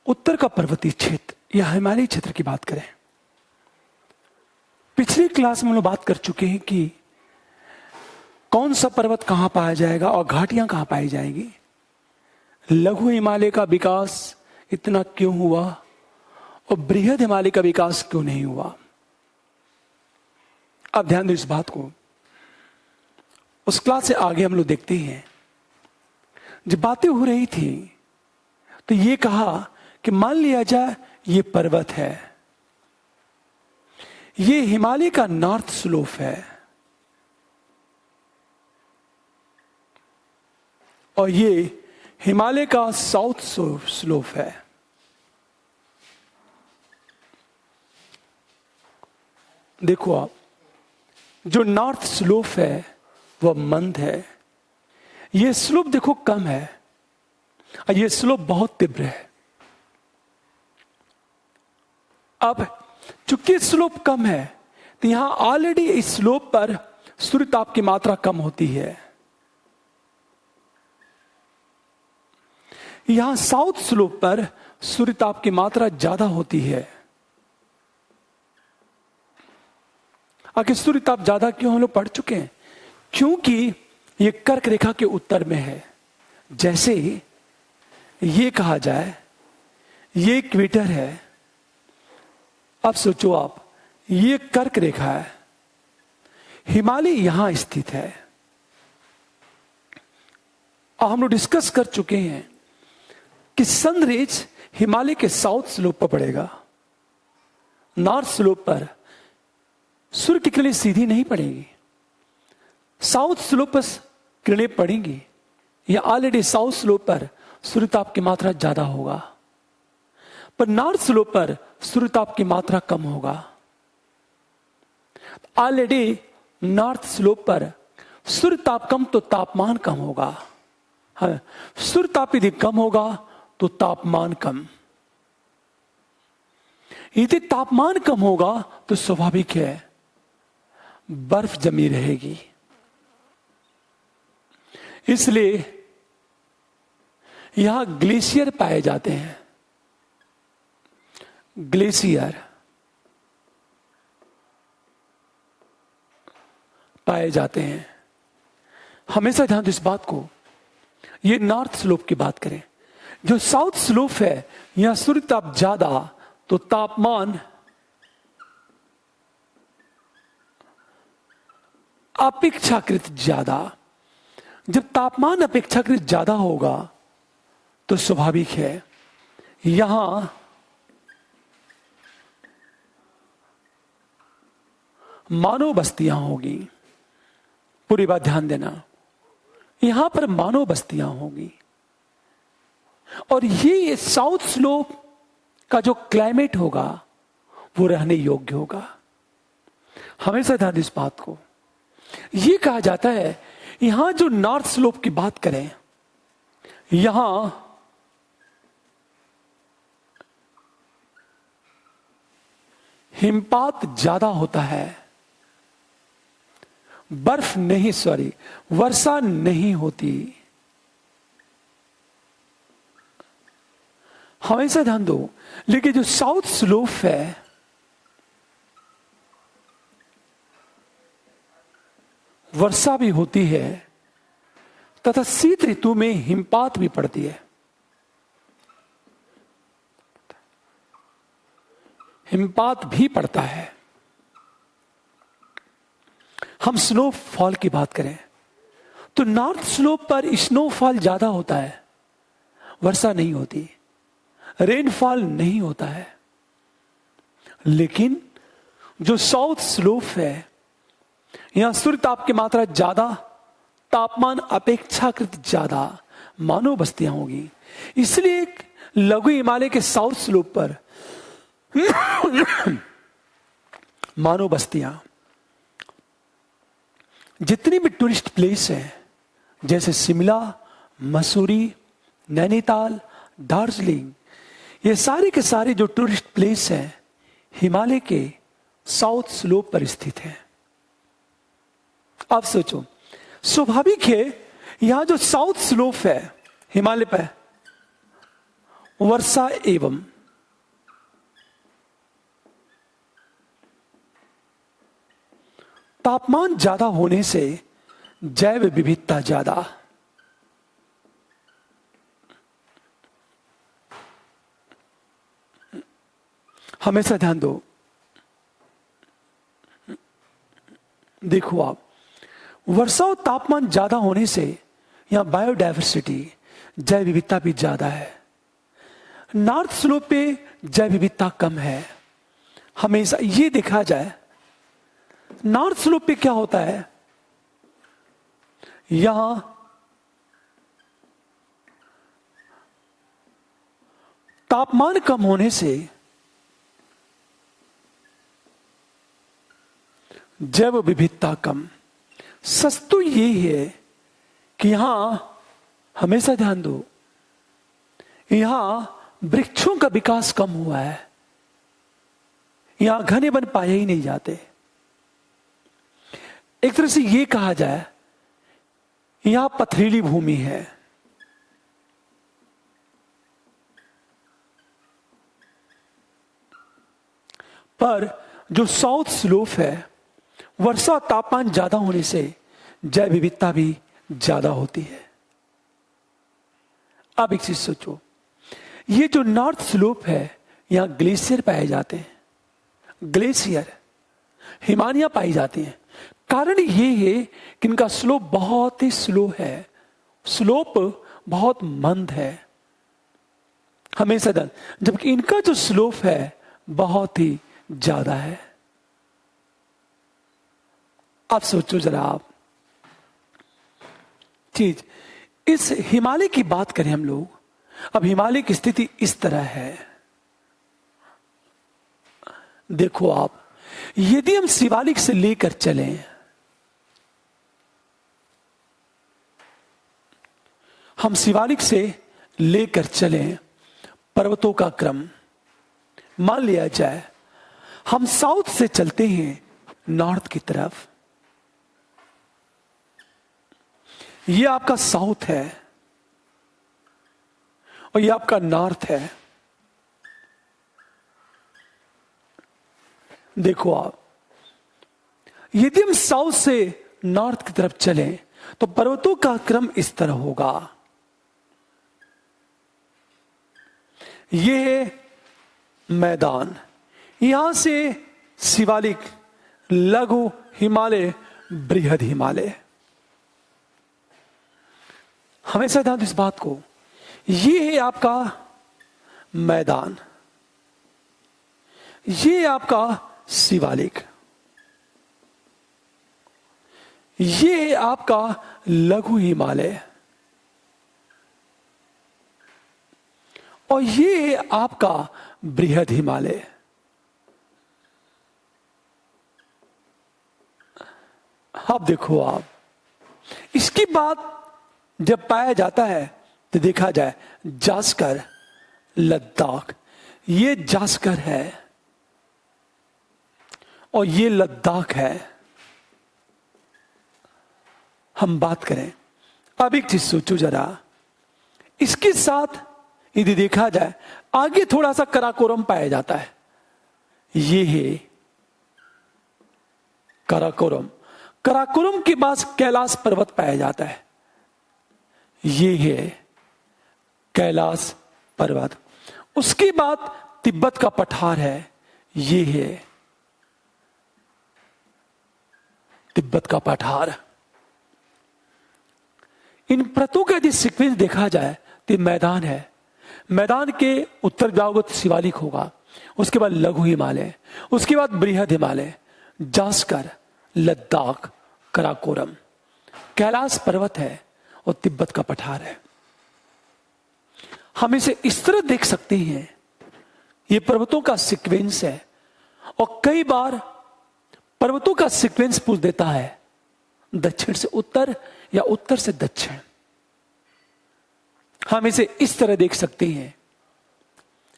उत्तर का पर्वतीय क्षेत्र या हिमालय क्षेत्र की बात करें, पिछली क्लास में हम लोग बात कर चुके हैं कि कौन सा पर्वत कहां पाया जाएगा और घाटियां कहां पाई जाएगी, लघु हिमालय का विकास इतना क्यों हुआ और बृहद हिमालय का विकास क्यों नहीं हुआ। अब ध्यान दो इस बात को। उस क्लास से आगे हम लोग देखते हैं, जब बातें हो रही थी तो ये कहा कि मान लिया जाए ये पर्वत है, ये हिमालय का नॉर्थ स्लोप है और ये हिमालय का साउथ स्लोप है। देखो आप, जो नॉर्थ स्लोप है वह मंद है, ये स्लोप देखो कम है और ये स्लोप बहुत तीव्र है। अब चूंकि स्लोप कम है तो यहां ऑलरेडी इस स्लोप पर सूर्य ताप की मात्रा कम होती है। यहां साउथ स्लोप पर सूर्य ताप की मात्रा ज्यादा होती है। आखिर सूर्य ताप ज्यादा क्यों हम लोग पढ़ चुके हैं, क्योंकि ये कर्क रेखा के उत्तर में है। जैसे ये कहा जाए ये इक्वेटर है, अब सोचो आप, ये कर्क रेखा है, हिमालय यहां स्थित है और हम लोग डिस्कस कर चुके हैं कि सनरेज हिमालय के साउथ स्लोप पर पड़ेगा। नॉर्थ स्लोप पर सूर्य की किरणें सीधी नहीं पड़ेगी, साउथ स्लोप पर किरणें पड़ेंगी। या ऑलरेडी साउथ स्लोप पर सूर्य ताप की मात्रा ज्यादा होगा, पर नॉर्थ स्लोप पर सूर्य ताप की मात्रा कम होगा। ऑलरेडी नॉर्थ स्लोप पर सूर्य ताप कम तो तापमान कम होगा। हाँ, सूर्य ताप यदि कम होगा तो तापमान कम, यदि तापमान कम होगा तो स्वाभाविक है बर्फ जमी रहेगी। इसलिए यहां ग्लेशियर पाए जाते हैं। ग्लेशियर पाए जाते हैं। हमेशा ध्यान दो इस बात को। ये नॉर्थ स्लोप की बात करें, जो साउथ स्लोप है यहां सूर्य ताप ज्यादा तो तापमान अपेक्षाकृत ज्यादा। जब तापमान अपेक्षाकृत ज्यादा होगा तो स्वाभाविक है यहां मानव बस्तियां होगी। पूरी बात ध्यान देना, यहां पर मानव बस्तियां होगी और ये साउथ स्लोप का जो क्लाइमेट होगा वो रहने योग्य होगा। हमेशा ध्यान इस बात को। ये कहा जाता है यहां जो नॉर्थ स्लोप की बात करें, यहां हिमपात ज्यादा होता है, बर्फ नहीं, वर्षा नहीं होती। हमेशा ध्यान दो। लेकिन जो साउथ स्लोप है वर्षा भी होती है तथा शीत ऋतु में हिमपात भी पड़ती है। हिमपात भी पड़ता है। हम स्नोफॉल की बात करें तो नॉर्थ स्लोप पर स्नोफॉल ज्यादा होता है, वर्षा नहीं होती, रेनफॉल नहीं होता है। लेकिन जो साउथ स्लोप है यहां सूर्य ताप की मात्रा ज्यादा, तापमान अपेक्षाकृत ज्यादा, मानव बस्तियां होगी। इसलिए लघु हिमालय के साउथ स्लोप पर मानव बस्तियां, जितनी भी टूरिस्ट प्लेस हैं जैसे शिमला, मसूरी, नैनीताल, दार्जिलिंग, ये सारे के सारे जो टूरिस्ट प्लेस हैं हिमालय के साउथ स्लोप पर स्थित हैं। आप सोचो, स्वाभाविक है यहां जो साउथ स्लोप है हिमालय पर वर्षा एवं तापमान ज्यादा होने से जैव विविधता ज्यादा। हमेशा ध्यान दो, देखो आप, वर्षा और तापमान ज्यादा होने से यहां बायोडायवर्सिटी जैव विविधता भी ज्यादा है। नॉर्थ स्लोप पे जैव विविधता कम है। हमेशा ये देखा जाए, नॉर्थ स्लोप पे क्या होता है, यहां तापमान कम होने से जैव विविधता कम। सच तो ये है कि यहां हमेशा ध्यान दो, यहां वृक्षों का विकास कम हुआ है, यहां घने वन पाए ही नहीं जाते। एक तरह से यह कहा जाए, यहां पथरीली भूमि है। पर जो साउथ स्लोप है, वर्षा तापमान ज्यादा होने से जैव विविधता भी ज्यादा होती है। अब एक चीज सोचो, ये जो नॉर्थ स्लोप है, यहां ग्लेशियर पाए जाते हैं, ग्लेशियर हिमानियां पाई जाती हैं। कारण ये है कि इनका स्लोप बहुत ही स्लो है, स्लोप बहुत मंद है हमेशा, जबकि इनका जो स्लोप है बहुत ही ज्यादा है। आप सोचो जरा, आप चीज, इस हिमालय की बात करें हम लोग, अब हिमालय की स्थिति इस तरह है। देखो आप, यदि हम शिवालिक से लेकर चलें, हम शिवालिक से लेकर चलें पर्वतों का क्रम, मान लिया जाए हम साउथ से चलते हैं नॉर्थ की तरफ, ये आपका साउथ है और ये आपका नॉर्थ है। देखो आप, यदि हम साउथ से नॉर्थ की तरफ चलें तो पर्वतों का क्रम इस तरह होगा। यह है मैदान, यहां से शिवालिक, लघु हिमालय, बृहद हिमालय। हमेशा ध्यान दो इस बात को, यह है आपका मैदान, यह है आपका शिवालिक, यह है आपका लघु हिमालय और यह है आपका बृहद हिमालय। अब देखो आप, इसकी बात जब पाया जाता है तो देखा जाए जास्कर, लद्दाख, ये जास्कर है और ये लद्दाख है। हम बात करें, अब एक चीज सोचो जरा, इसके साथ यदि देखा जाए आगे थोड़ा सा कराकोरम पाया जाता है, ये है कराकोरम। कराकोरम के पास कैलाश पर्वत पाया जाता है, ये है कैलाश पर्वत। उसके बाद तिब्बत का पठार है, ये है तिब्बत का पठार। इन पर्वतों का यदि सीक्वेंस देखा जाए तो मैदान है, मैदान के उत्तर जाओगे तो शिवालिक होगा, उसके बाद लघु हिमालय, उसके बाद बृहद हिमालय, जास्कर, लद्दाख, कराकोरम, कैलाश पर्वत है और तिब्बत का पठार है। हम इसे इस तरह देख सकते हैं, ये पर्वतों का सीक्वेंस है और कई बार पर्वतों का सीक्वेंस पूछ देता है दक्षिण से उत्तर या उत्तर से दक्षिण। हम इसे इस तरह देख सकते हैं,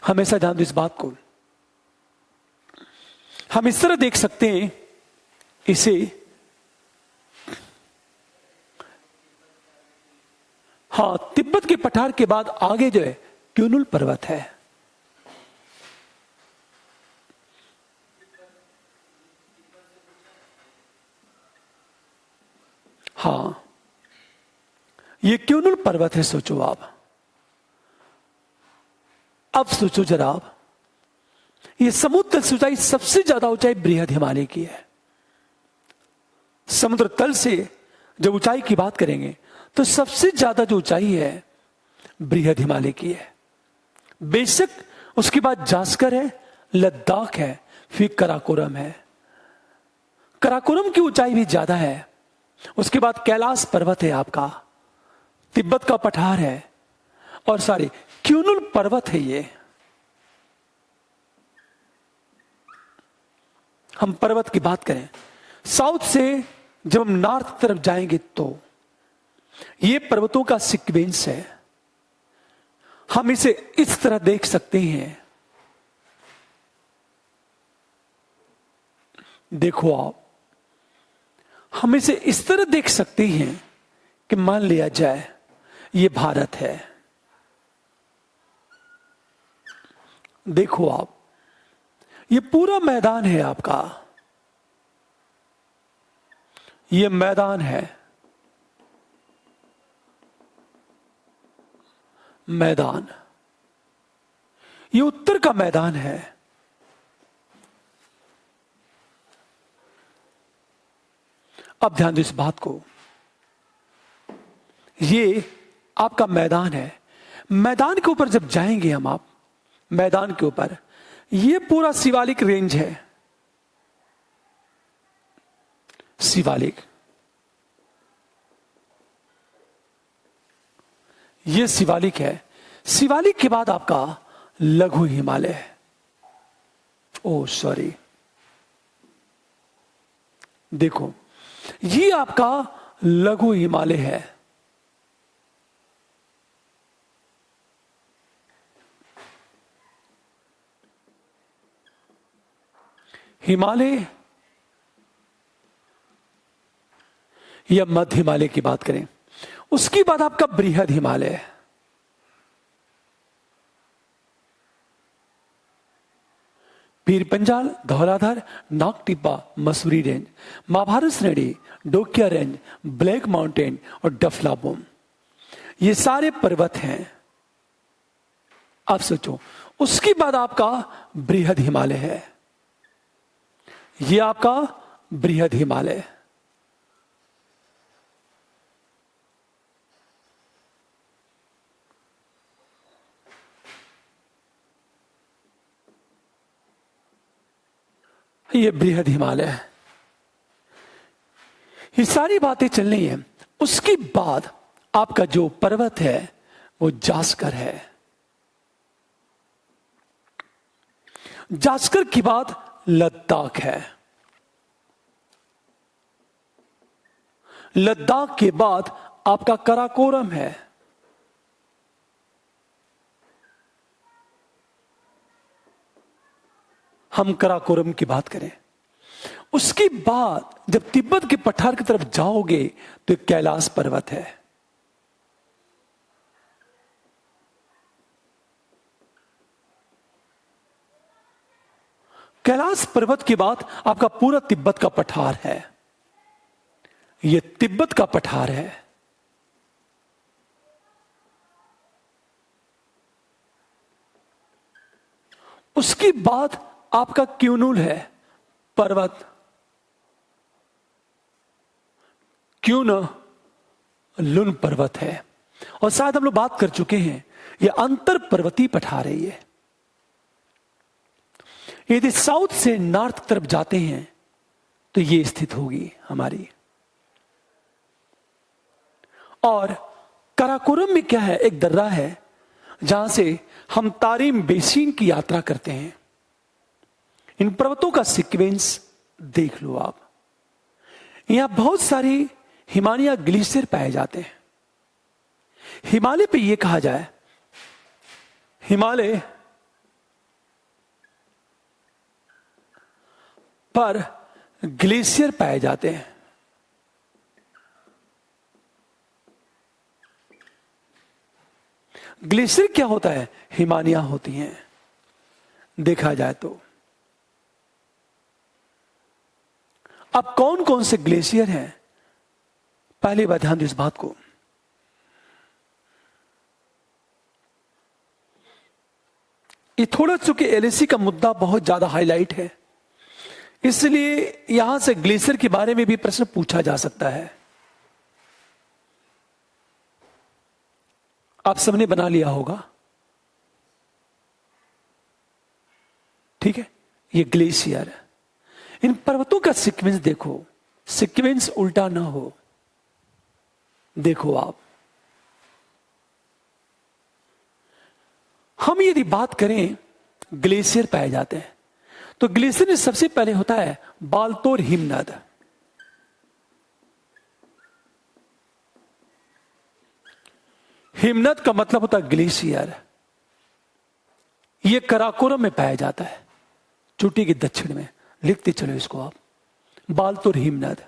हमेशा ध्यान दो इस बात को, हम इस तरह देख सकते हैं इसे, हाँ, तिब्बत के पठार के बाद आगे जो है क्यूनुल पर्वत है। हां, ये क्यूनुल पर्वत है। सोचो आप, अब सोचो जरा आप, ये समुद्र तल से ऊंचाई, सबसे ज्यादा ऊंचाई बृहद हिमालय की है। समुद्र तल से जब ऊंचाई की बात करेंगे तो सबसे ज्यादा जो ऊंचाई है बृहद हिमालय की है। बेशक उसके बाद जास्कर है, लद्दाख है, फिर कराकोरम है। कराकोरम की ऊंचाई भी ज्यादा है। उसके बाद कैलाश पर्वत है आपका, तिब्बत का पठार है, और सारे क्यूनुल पर्वत है। ये हम पर्वत की बात करें, साउथ से जब हम नॉर्थ तरफ जाएंगे तो ये पर्वतों का सीक्वेंस है। हम इसे इस तरह देख सकते हैं। देखो आप, हम इसे इस तरह देख सकते हैं कि मान लिया जाए ये भारत है। देखो आप, ये पूरा मैदान है आपका, ये मैदान है, मैदान, ये उत्तर का मैदान है। अब ध्यान दो इस बात को, ये आपका मैदान है। मैदान के ऊपर जब जाएंगे हम, आप मैदान के ऊपर, ये पूरा शिवालिक रेंज है। शिवालिक, ये शिवालिक है। शिवालिक के बाद आपका लघु हिमालय है। ओ सॉरी, देखो ये आपका लघु हिमालय है। हिमालय या मध्य हिमालय की बात करें, उसके बाद आपका बृहद हिमालय है। पीर पंजाल, धौलाधार, नागटिब्बा, मसूरी रेंज, महाभारत श्रेणी, डोकिया रेंज, ब्लैक माउंटेन और डफलाबोम, ये सारे पर्वत हैं। आप सोचो, उसके बाद आपका बृहद हिमालय है। ये आपका बृहद हिमालय। ये बृहद हिमालय है। ये सारी बातें चल रही हैं। उसके बाद आपका जो पर्वत है वो जास्कर है। जास्कर के बाद लद्दाख है। लद्दाख के बाद आपका कराकोरम है। हम कराकोरम की बात करें, उसके बाद जब तिब्बत के पठार की तरफ जाओगे तो एक कैलाश पर्वत है। कैलाश पर्वत के बाद आपका पूरा तिब्बत का पठार है। यह तिब्बत का पठार है। उसके बाद आपका क्यूनुल है पर्वत। क्यूनुन पर्वत है, और शायद हम लोग बात कर चुके हैं, यह अंतर पर्वतीय पठार है। यदि साउथ से नॉर्थ तरफ जाते हैं तो ये स्थित होगी हमारी। और कराकोरम में क्या है, एक दर्रा है जहां से हम तारिम बेसिन की यात्रा करते हैं। इन पर्वतों का सीक्वेंस देख लो आप। यहां बहुत सारी हिमालय ग्लेशियर पाए जाते हैं। हिमालय पे ये कहा जाए, हिमालय पर ग्लेशियर पाए जाते हैं। ग्लेशियर क्या होता है? हिमानियां होती हैं देखा जाए तो। अब कौन कौन से ग्लेशियर हैं, पहले बात ध्यान दो इस बात को। ये थोड़ा चूंकि एलएसी का मुद्दा बहुत ज्यादा हाईलाइट है, इसलिए यहां से ग्लेशियर के बारे में भी प्रश्न पूछा जा सकता है। आप सबने बना लिया होगा, ठीक है। ये ग्लेशियर, इन पर्वतों का सीक्वेंस देखो, सीक्वेंस उल्टा ना हो। देखो आप, हम यदि बात करें ग्लेशियर पाए जाते हैं, तो ग्लेशियर में सबसे पहले होता है बालतोर हिमनद। हिमनद का मतलब होता है ग्लेशियर। यह कराकोरम में पाया जाता है, चोटी के दक्षिण में। लिखते चलो इसको आप, बालतोर हिमनद।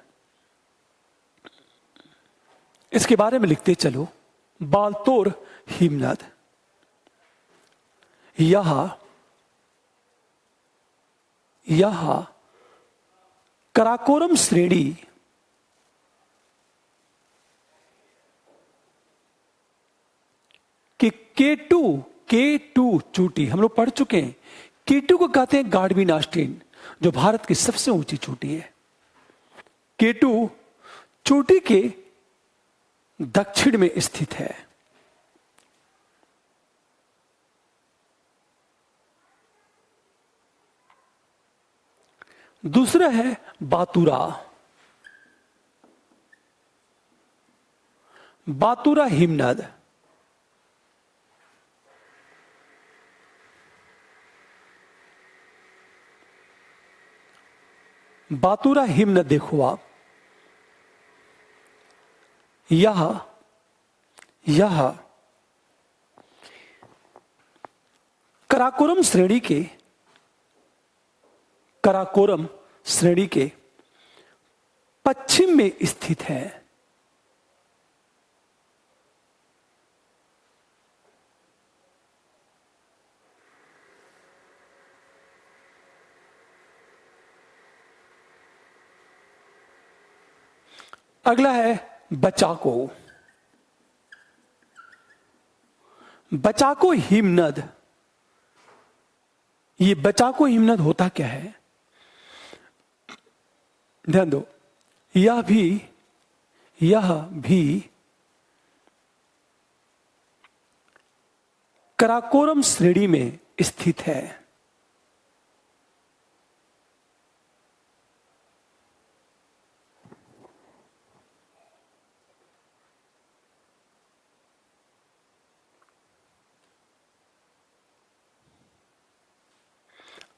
इसके बारे में लिखते चलो, बालतोर हिमनद। यह कराकोरम श्रेणी कि K2 चोटी हम लोग पढ़ चुके हैं। K2 को कहते हैं गाढ़वीन आस्टीन, जो भारत की सबसे ऊंची चोटी है। K2 चोटी के दक्षिण में स्थित है। दूसरा है बातुरा, बातुरा हिमनद। बातुरा हिमनद देखो आप, यह कराकोरम श्रेणी के पश्चिम में स्थित है। अगला है बचाको, बचाको हिमनद। ये बचाको हिमनद होता क्या है, ध्यान दो। यह भी कराकोरम श्रेणी में स्थित है।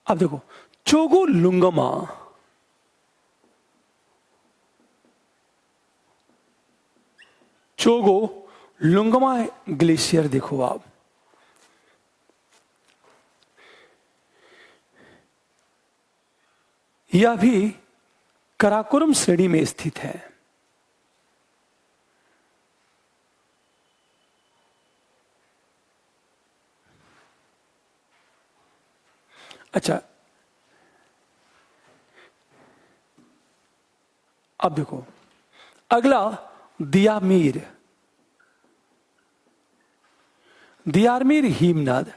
अब देखो, चोगो लुंगमा, चोगो लुंगमा ग्लेशियर देखो आप, यह भी कराकोरम श्रेणी में स्थित है। अच्छा, अब देखो अगला दियारमीर, दियारमीर हिमनद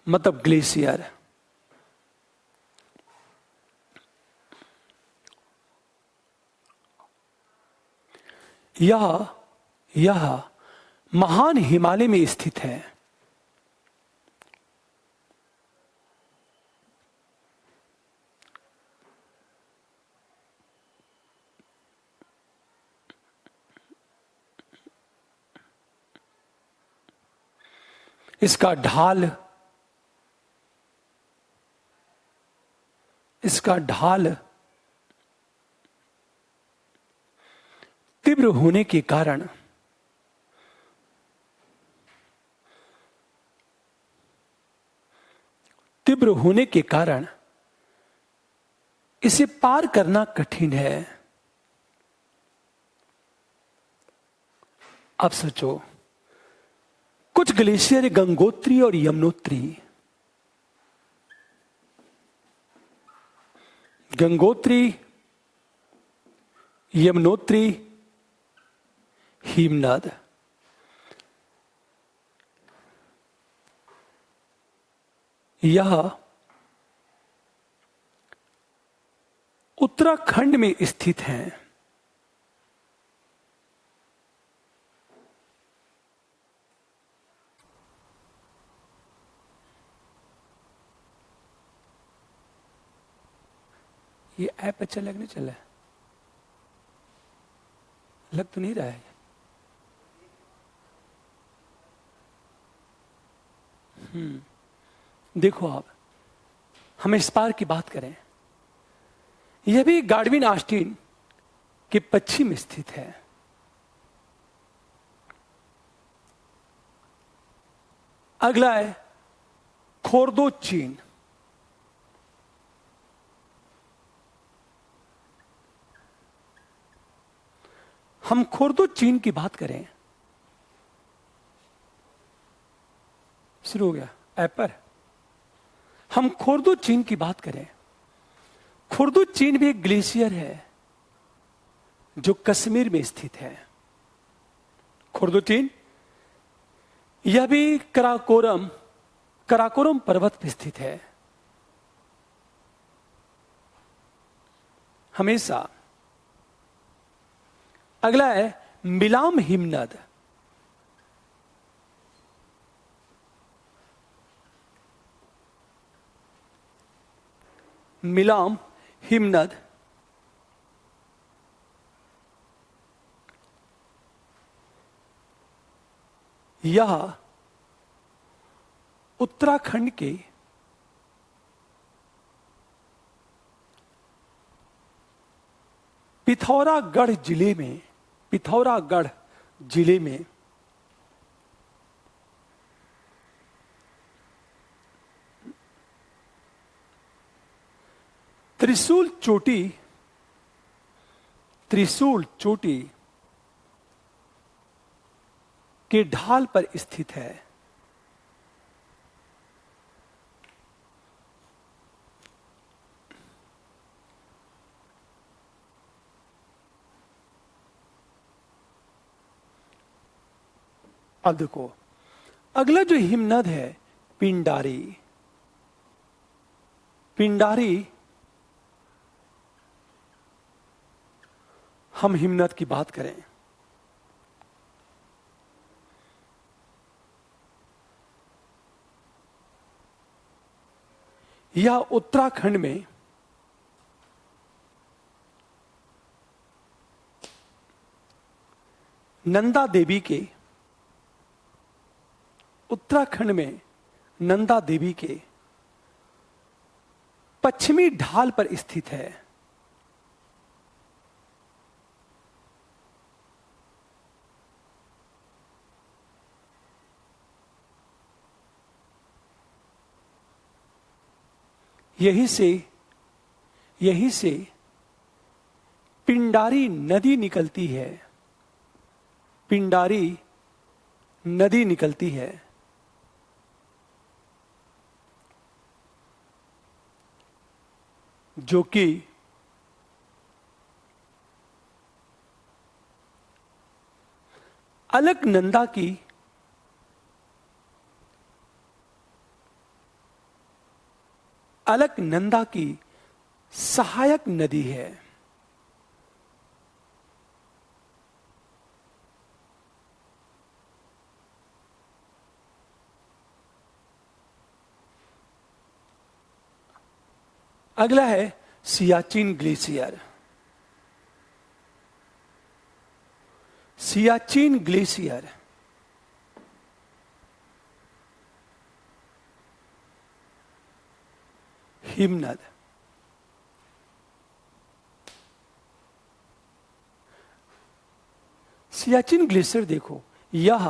मतलब ग्लेशियर। यह महान हिमालय में स्थित है। इसका ढाल तीव्र होने के कारण इसे पार करना कठिन है। अब सोचो, कुछ ग्लेशियर गंगोत्री और यमुनोत्री, गंगोत्री, यमुनोत्री, हिमनद, यह उत्तराखंड में स्थित हैं। ये ऐप अच्छा लगने चला है? लग तो नहीं रहा है। देखो आप, हम इस पार की बात करें, यह भी गाडविन आस्टीन के पश्चिम में स्थित है। अगला है खोर्दो चीन। हम खोर्दो चीन की बात करें, शुरू हो गया ऐप पर। हम खोर्दो चीन की बात करें, खोर्दो चीन भी एक ग्लेशियर है जो कश्मीर में स्थित है। खोर्दो चीन, यह भी कराकोरम पर्वत पर स्थित है। हमेशा अगला है मिलाम हिमनद। मिलाम हिमनद यह उत्तराखंड के पिथौरागढ़ जिले में त्रिशूल चोटी के ढाल पर स्थित है। अब देखो, अगला जो हिमनद है पिंडारी। हम हिमनद की बात करें, यह उत्तराखंड में नंदा देवी के पश्चिमी ढाल पर स्थित है। यहीं से पिंडारी नदी निकलती है। जो कि अलकनंदा की सहायक नदी है। अगला है सियाचिन ग्लेशियर। हिमनद, सियाचिन ग्लेशियर देखो, यह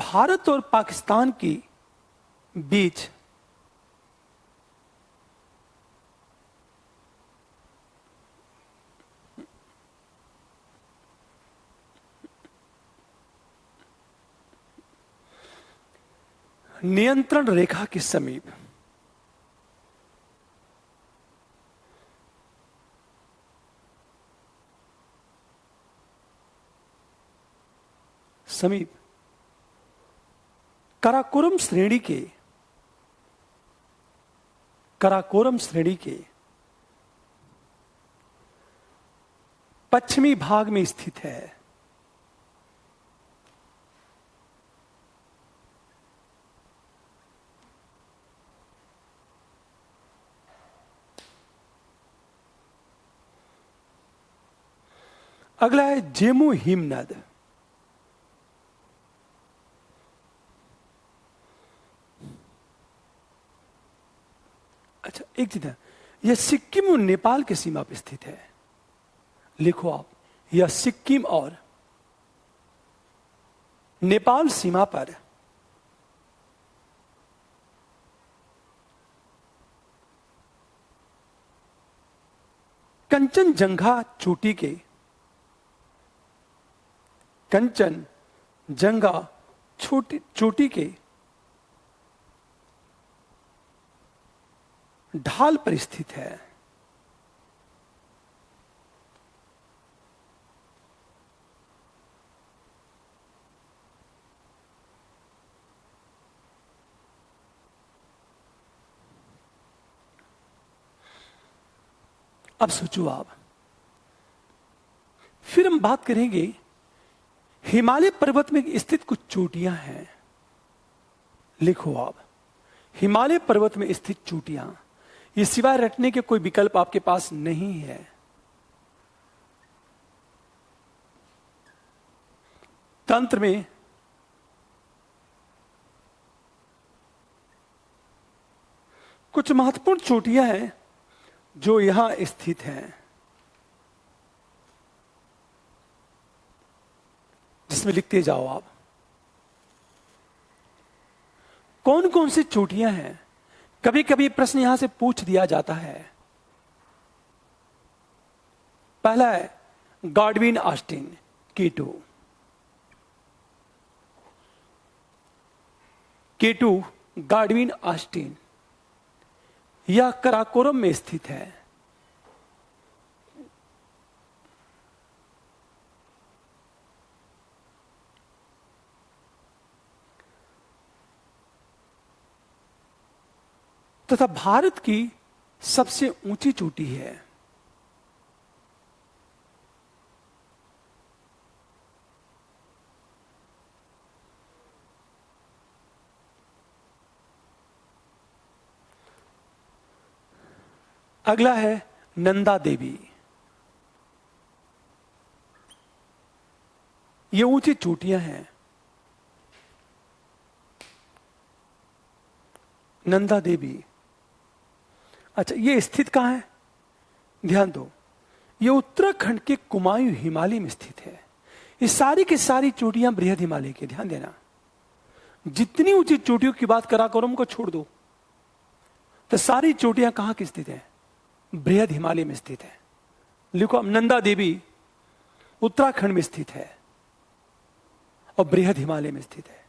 भारत और पाकिस्तान की बीच नियंत्रण रेखा के समीप कराकोरम श्रेणी के पश्चिमी भाग में स्थित है। अगला है जेमू हिमनद। अच्छा, एक चीज है, यह सिक्किम और नेपाल की सीमा पर स्थित है। लिखो आप, यह सिक्किम और नेपाल सीमा पर कंचनजंगा चोटी के ढाल पर स्थित है। अब सोचो आप, फिर हम बात करेंगे हिमालय पर्वत में स्थित कुछ चोटियां हैं। लिखो आप, हिमालय पर्वत में स्थित चोटियां, ये सिवाय रटने के कोई विकल्प आपके पास नहीं है। तंत्र में कुछ महत्वपूर्ण चोटियां हैं जो यहां स्थित हैं, जिसमें लिखते जाओ आप कौन कौन सी चोटियां हैं। कभी कभी प्रश्न यहां से पूछ दिया जाता है। पहला है Godwin Austen K2 Godwin Austen, यह कराकोरम में स्थित है। तथा भारत की सबसे ऊंची चोटी है। अगला है नंदा देवी। ये ऊंची चोटियां हैं। नंदा देवी, अच्छा, ये स्थित कहां है? ध्यान दो, ये उत्तराखंड के कुमायूं हिमालय में स्थित है। ये सारी की सारी चोटियां बृहद हिमालय की, ध्यान देना। जितनी ऊंची चोटियों की बात कराकोरम को छोड़ दो, तो सारी चोटियां कहां की स्थित है? बृहद हिमालय में स्थित है। लिखो, नंदा देवी उत्तराखंड में स्थित है और बृहद हिमालय में स्थित है।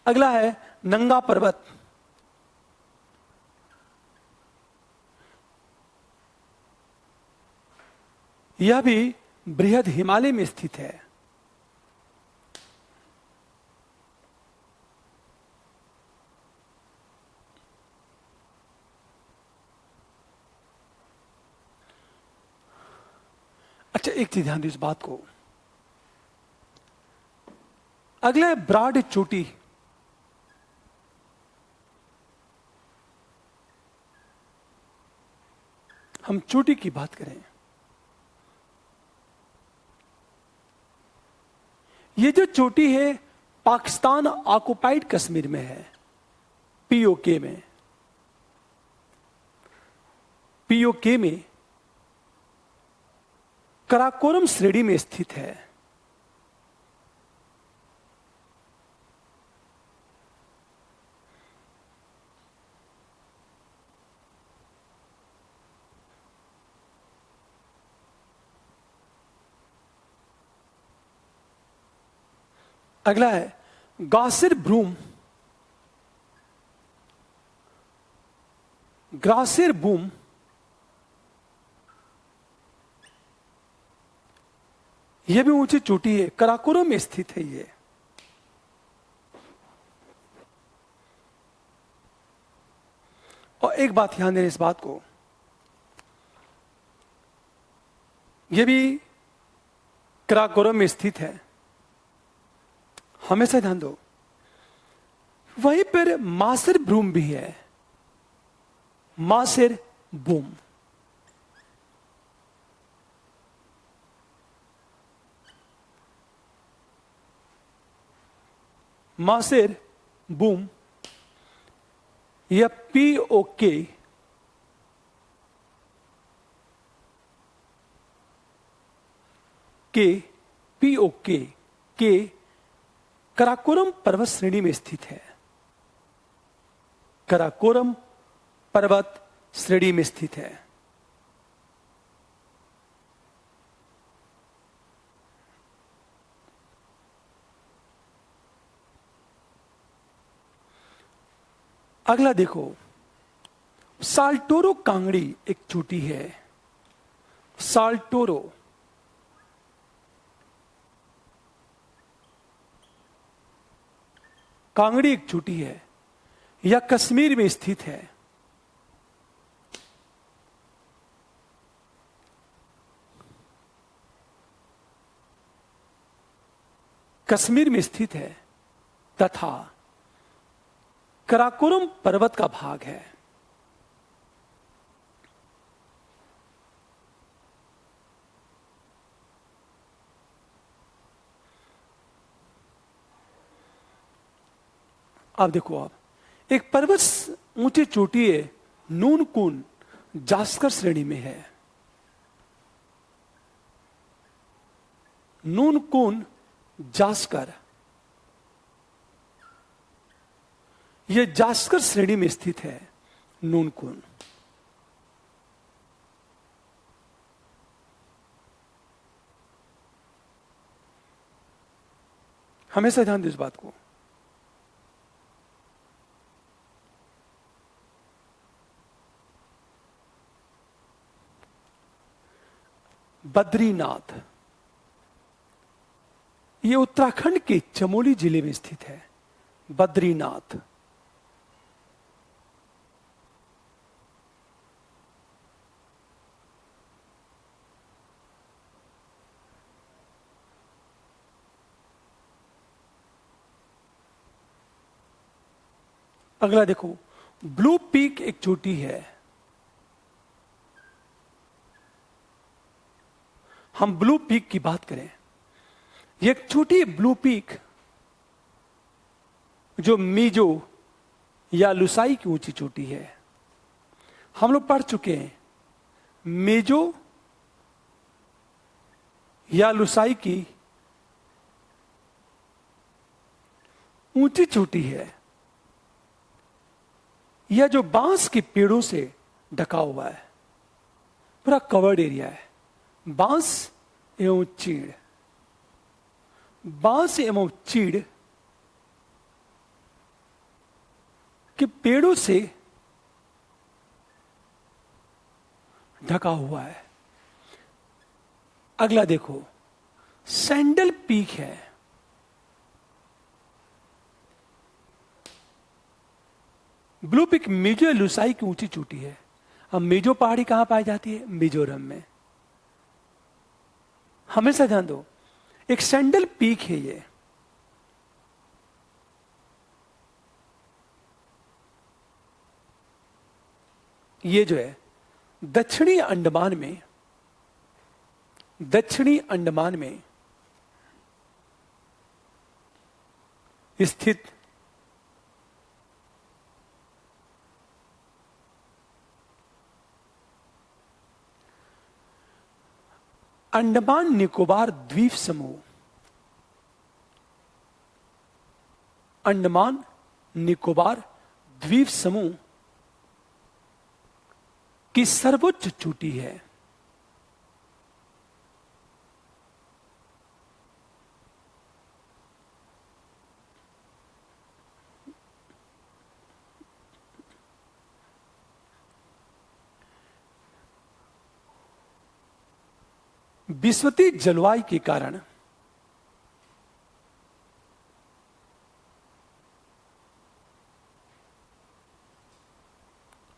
अगला है नंगा पर्वत। यह भी बृहद हिमालय में स्थित है। अच्छा, एक चीज ध्यान दो इस बात को। अगला है ब्राड चोटी। हम चोटी की बात करें, ये जो चोटी है पाकिस्तान ऑक्युपाइड कश्मीर में है, पीओके में कराकोरम श्रेणी में स्थित है। अगला है गासिर ब्रूम, ग्रासिर बूम, यह भी ऊंची चोटी है, कराकोरम में स्थित है ये। और एक बात ध्यान देना इस बात को, यह भी कराकोरम में स्थित है, हमेशा ध्यान दो। वहीं पर मासिर ब्रूम भी है, मासिर बूम। मासिर बूम या POK के कराकोरम पर्वत श्रेणी में स्थित है, कराकोरम पर्वत श्रेणी में स्थित है। अगला देखो, साल्टोरो कांगड़ी एक चोटी है, साल्टोरो कांगड़ी एक चोटी है, यह कश्मीर में स्थित है। कश्मीर में स्थित है तथा कराकोरम पर्वत का भाग है। अब देखो, आप एक पर्वत ऊंची चोटी है, नून कून जास्कर श्रेणी में है। नून कून जास्कर, यह जास्कर श्रेणी में स्थित है, नून कून। हमेशा ध्यान दो इस बात को। बद्रीनाथ, यह उत्तराखंड के चमोली जिले में स्थित है, बद्रीनाथ। अगला देखो, ब्लू पीक एक चोटी है। हम ब्लू पीक की बात करें, यह एक छोटी ब्लू पीक जो मीजो या लुसाई की ऊंची चोटी है। हम लोग पढ़ चुके हैं, मेजो या लुसाई की ऊंची चोटी है, यह जो बांस के पेड़ों से ढका हुआ है, पूरा कवर्ड एरिया है, बांस एवं चीड़, बांस एवं चीड़ के पेड़ों से ढका हुआ है। अगला देखो, सैंडल पीक है। ब्लू पीक मेजो लुसाई की ऊंची चोटी है। अब मेजो पहाड़ी कहां पाई जाती है? मिजोरम में। हमेशा ध्यान दो, एक सैंडल पीक है ये जो है दक्षिणी अंडमान में स्थित अंडमान निकोबार द्वीप समूह, अंडमान निकोबार द्वीप समूह की सर्वोच्च चोटी है। विश्वती जलवायु के कारण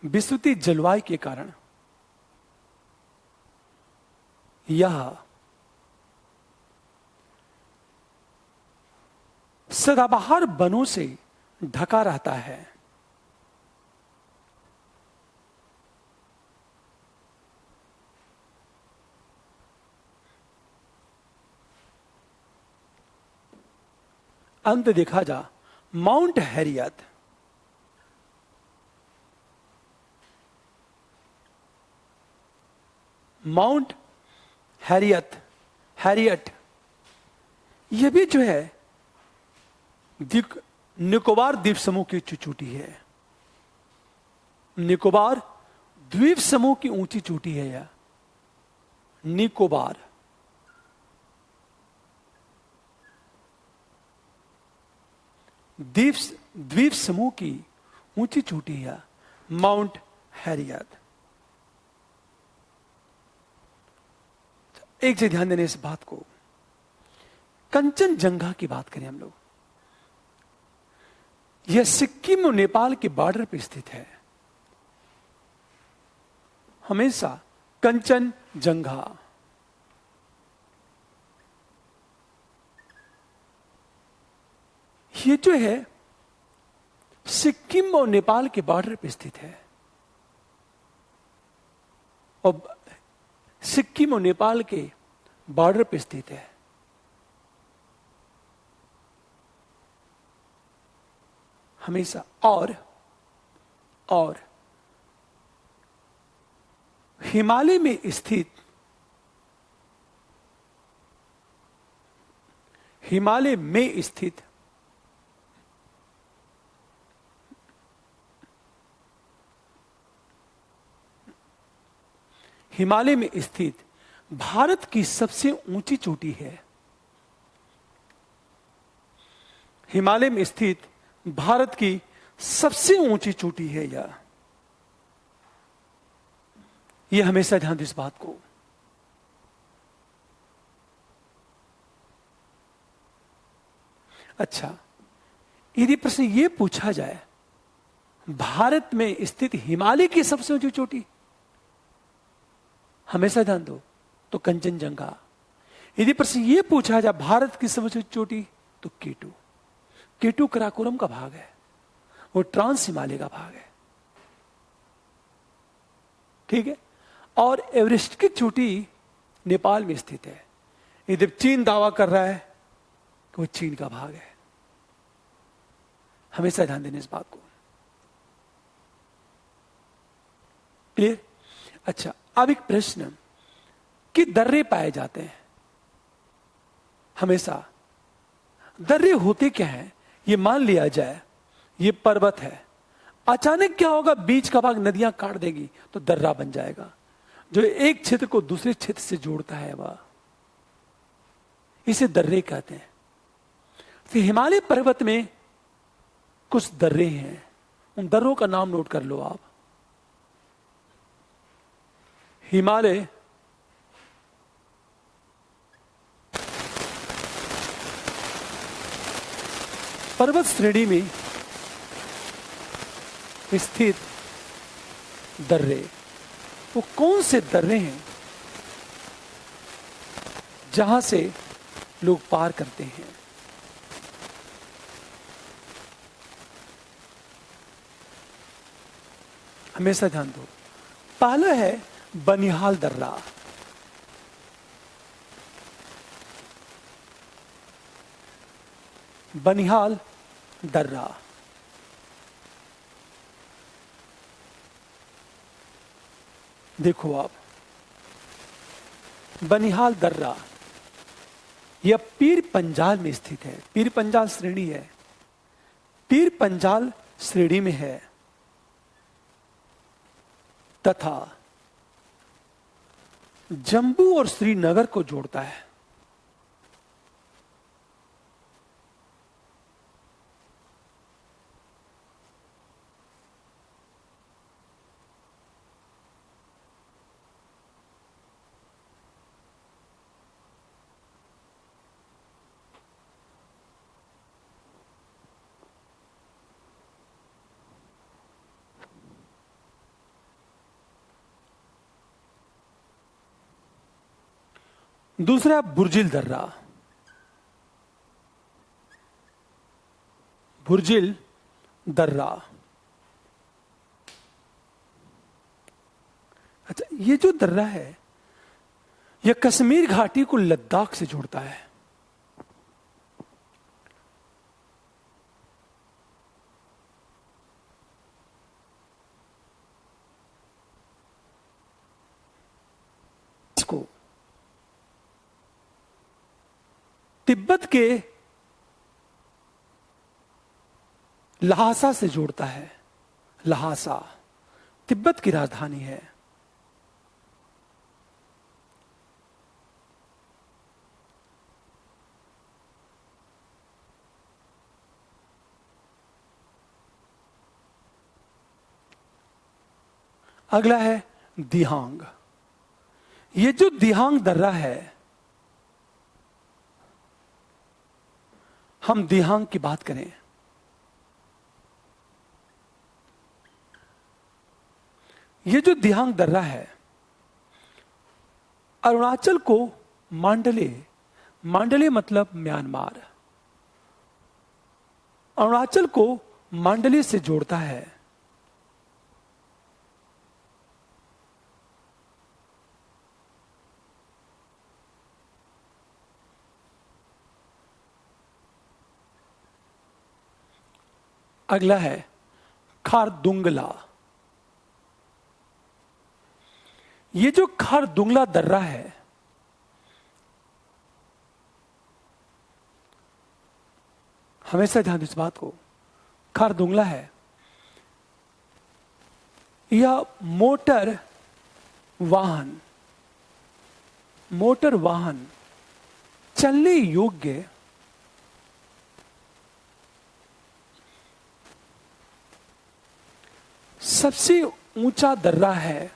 विश्वती जलवायु के कारण यह सदाबहार वनों से ढका रहता है। अंत देखा जा माउंट हैरियत माउंट हैरियट यह भी जो है निकोबार द्वीप समूह की चोटी है। निकोबार द्वीप समूह की ऊंची चोटी है यह निकोबार। द्वीप समूह की ऊंची चोटी है माउंट हैरियत। एक से ध्यान देने इस बात को, कंचनजंगा की बात करें हम लोग, यह सिक्किम और नेपाल के बॉर्डर पर स्थित है। हमेशा कंचनजंगा ये जो है सिक्किम और नेपाल के बॉर्डर पर स्थित है और सिक्किम और नेपाल के बॉर्डर पर स्थित है। हमेशा और हिमालय में स्थित हिमालय में स्थित हिमालय में स्थित भारत की सबसे ऊंची चोटी है। हिमालय में स्थित भारत की सबसे ऊंची चोटी है यह हमेशा ध्यान दो इस बात को। अच्छा, यदि प्रश्न यह पूछा जाए भारत में स्थित हिमालय की सबसे ऊंची चोटी, हमेशा ध्यान दो तो कंचनजंगा। यदि प्रश्न यह पूछा जाए भारत की सबसे ऊंची चोटी तो केटू। केटू कराकोरम का भाग है, वो ट्रांस हिमालय का भाग है। ठीक है, और एवरेस्ट की चोटी नेपाल में स्थित है। यदि चीन दावा कर रहा है कि वो चीन का भाग है। हमेशा ध्यान देने इस बात को। क्लियर? अच्छा, अब एक प्रश्न कि दर्रे पाए जाते हैं। हमेशा दर्रे होते क्या है, ये मान लिया जाए ये पर्वत है, अचानक क्या होगा, बीच का भाग नदियां काट देगी तो दर्रा बन जाएगा, जो एक क्षेत्र को दूसरे क्षेत्र से जोड़ता है, वह इसे दर्रे कहते हैं। तो हिमालय पर्वत में कुछ दर्रे हैं, उन दर्रों का नाम नोट कर लो आप। हिमालय पर्वत श्रेणी में स्थित दर्रे, वो कौन से दर्रे हैं जहां से लोग पार करते हैं? हमेशा ध्यान दो। पहला है बनिहाल दर्रा। बनिहाल दर्रा, देखो आप, बनिहाल दर्रा यह पीर पंजाल में स्थित है। पीर पंजाल श्रेणी है, पीर पंजाल श्रेणी में है तथा जम्मू और श्रीनगर को जोड़ता है। दूसरा बुर्जिल दर्रा, बुर्जिल दर्रा। अच्छा, ये जो दर्रा है यह कश्मीर घाटी को लद्दाख से जोड़ता है। इसको तिब्बत के लहासा से जोड़ता है। लहासा तिब्बत की राजधानी है। अगला है दिहांग। ये जो दिहांग दर्रा है, हम दिहांग की बात करें, ये जो दिहांग दर्रा है अरुणाचल को मांडले, मांडले मतलब म्यांमार, अरुणाचल को मांडले से जोड़ता है। अगला है खारदुंगला। ये जो खारदुंगला दर्रा है हमेशा ध्यान दो इस बात को, खारदुंगला है यह मोटर वाहन, मोटर वाहन चलने योग्य सबसे ऊंचा दर्रा है।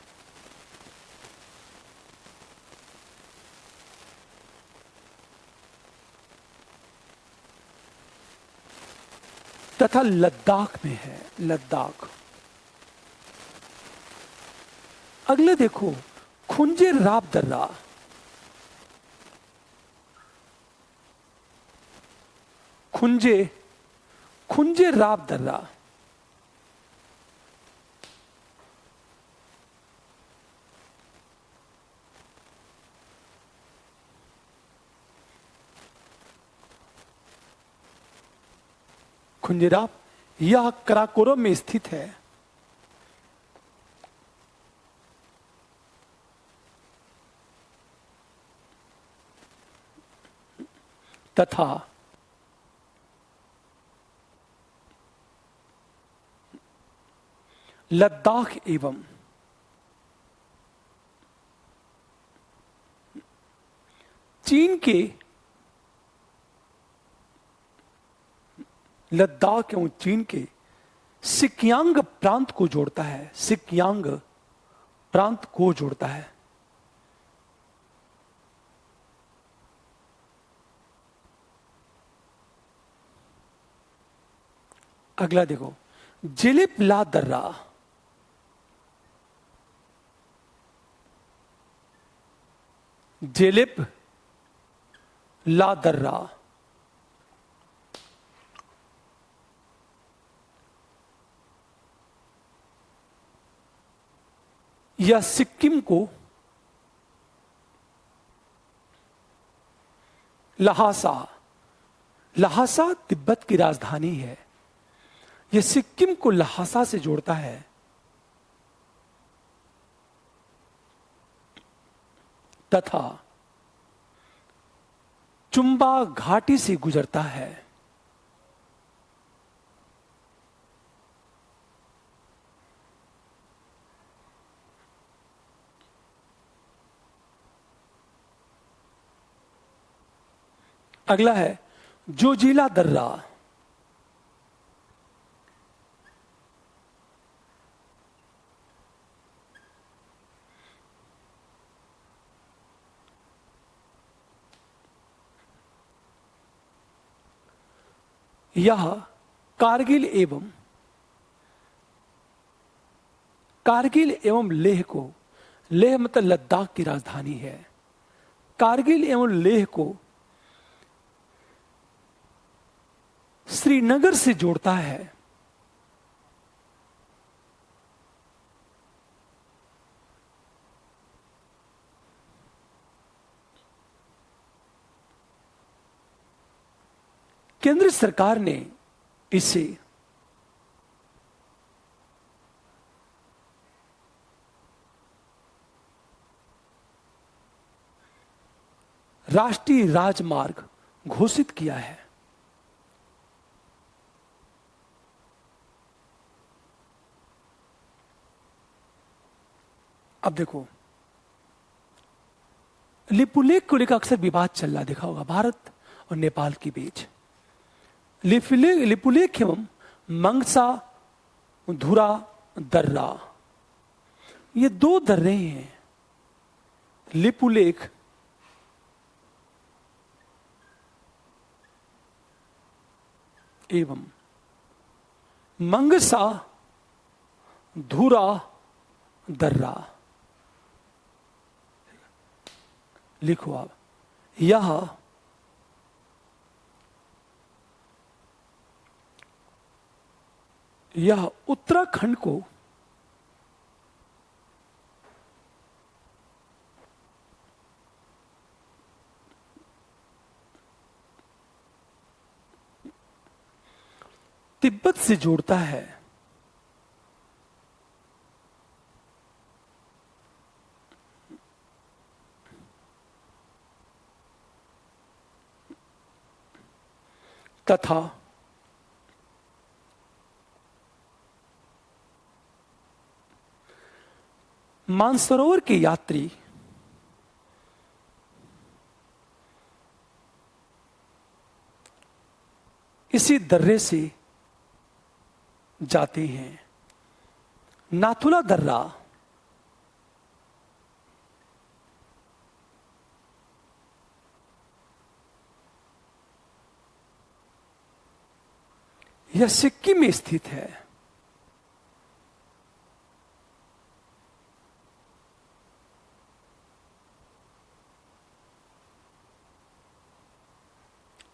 तथा लद्दाख में है, लद्दाख। अगले देखो खुंजे राब दर्रा। खुंजे, खुंजे राब दर्रा खुंजेराब यह कराकोरम में स्थित है। तथा लद्दाख एवं चीन के, लद्दाख एवं चीन के सिक्यांग प्रांत को जोड़ता है। सिक्यांग प्रांत को जोड़ता है। अगला देखो जिलिप ला दर्रा। जिलिप ला दर्रा यह सिक्किम को लहासा, लहासा तिब्बत की राजधानी है, यह सिक्किम को लहासा से जोड़ता है। तथा चुंबा घाटी से गुजरता है। अगला है जोजिला दर्रा। यह कारगिल एवं लेह को, लेह मतलब लद्दाख की राजधानी है, कारगिल एवं लेह को श्रीनगर से जोड़ता है। केंद्र सरकार ने इसे राष्ट्रीय राजमार्ग घोषित किया है। अब देखो, लिपुलेख को लेकर अक्सर विवाद चल रहा देखा होगा भारत और नेपाल के बीच। लिपुलेख एवं मंगसा धुरा दर्रा, ये दो दर्रे हैं। लिपुलेख एवं मंगसा धुरा दर्रा। लिखो आप, यह उत्तराखंड को तिब्बत से जोड़ता है। तथा मानसरोवर के यात्री इसी दर्रे से जाते हैं। नाथुला दर्रा यह सिक्किम में स्थित है।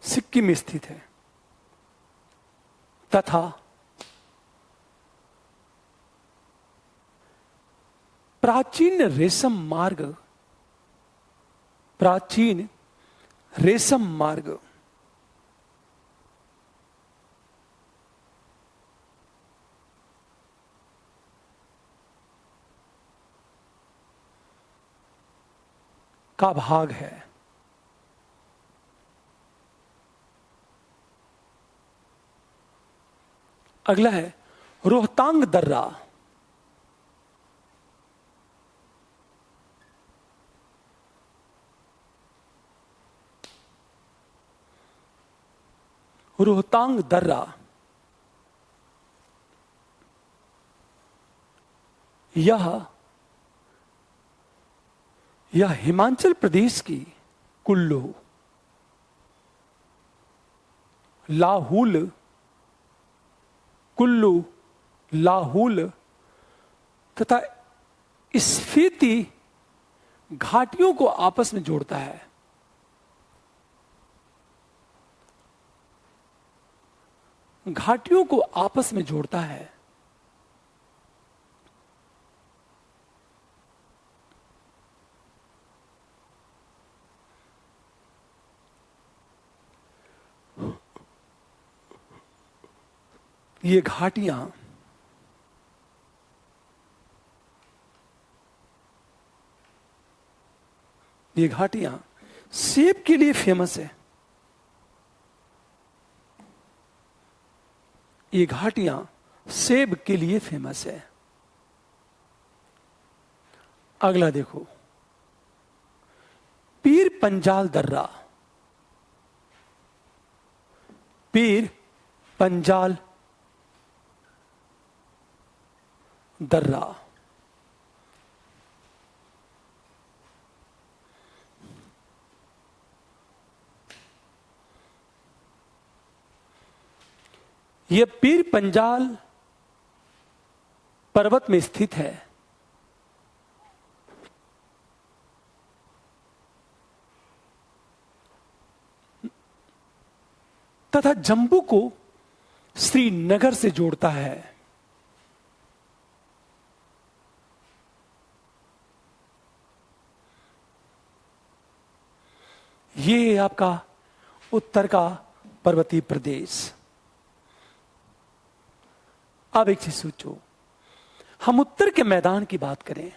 सिक्किम में स्थित है तथा प्राचीन रेशम मार्ग का भाग है। अगला है रोहतांग दर्रा। रोहतांग दर्रा यह हिमाचल प्रदेश की कुल्लू, लाहौल तथा स्फीति घाटियों को आपस में जोड़ता है। घाटियों को आपस में जोड़ता है। ये घाटियां सेब के लिए फेमस है। ये घाटियां सेब के लिए फेमस है। अगला देखो, पीर पंजाल दर्रा। पीर पंजाल दर्रा यह पीर पंजाल पर्वत में स्थित है। तथा जम्मू को श्रीनगर से जोड़ता है। ये है आपका उत्तर का पर्वतीय प्रदेश। अब एक चीज सोचो, हम उत्तर के मैदान की बात करें,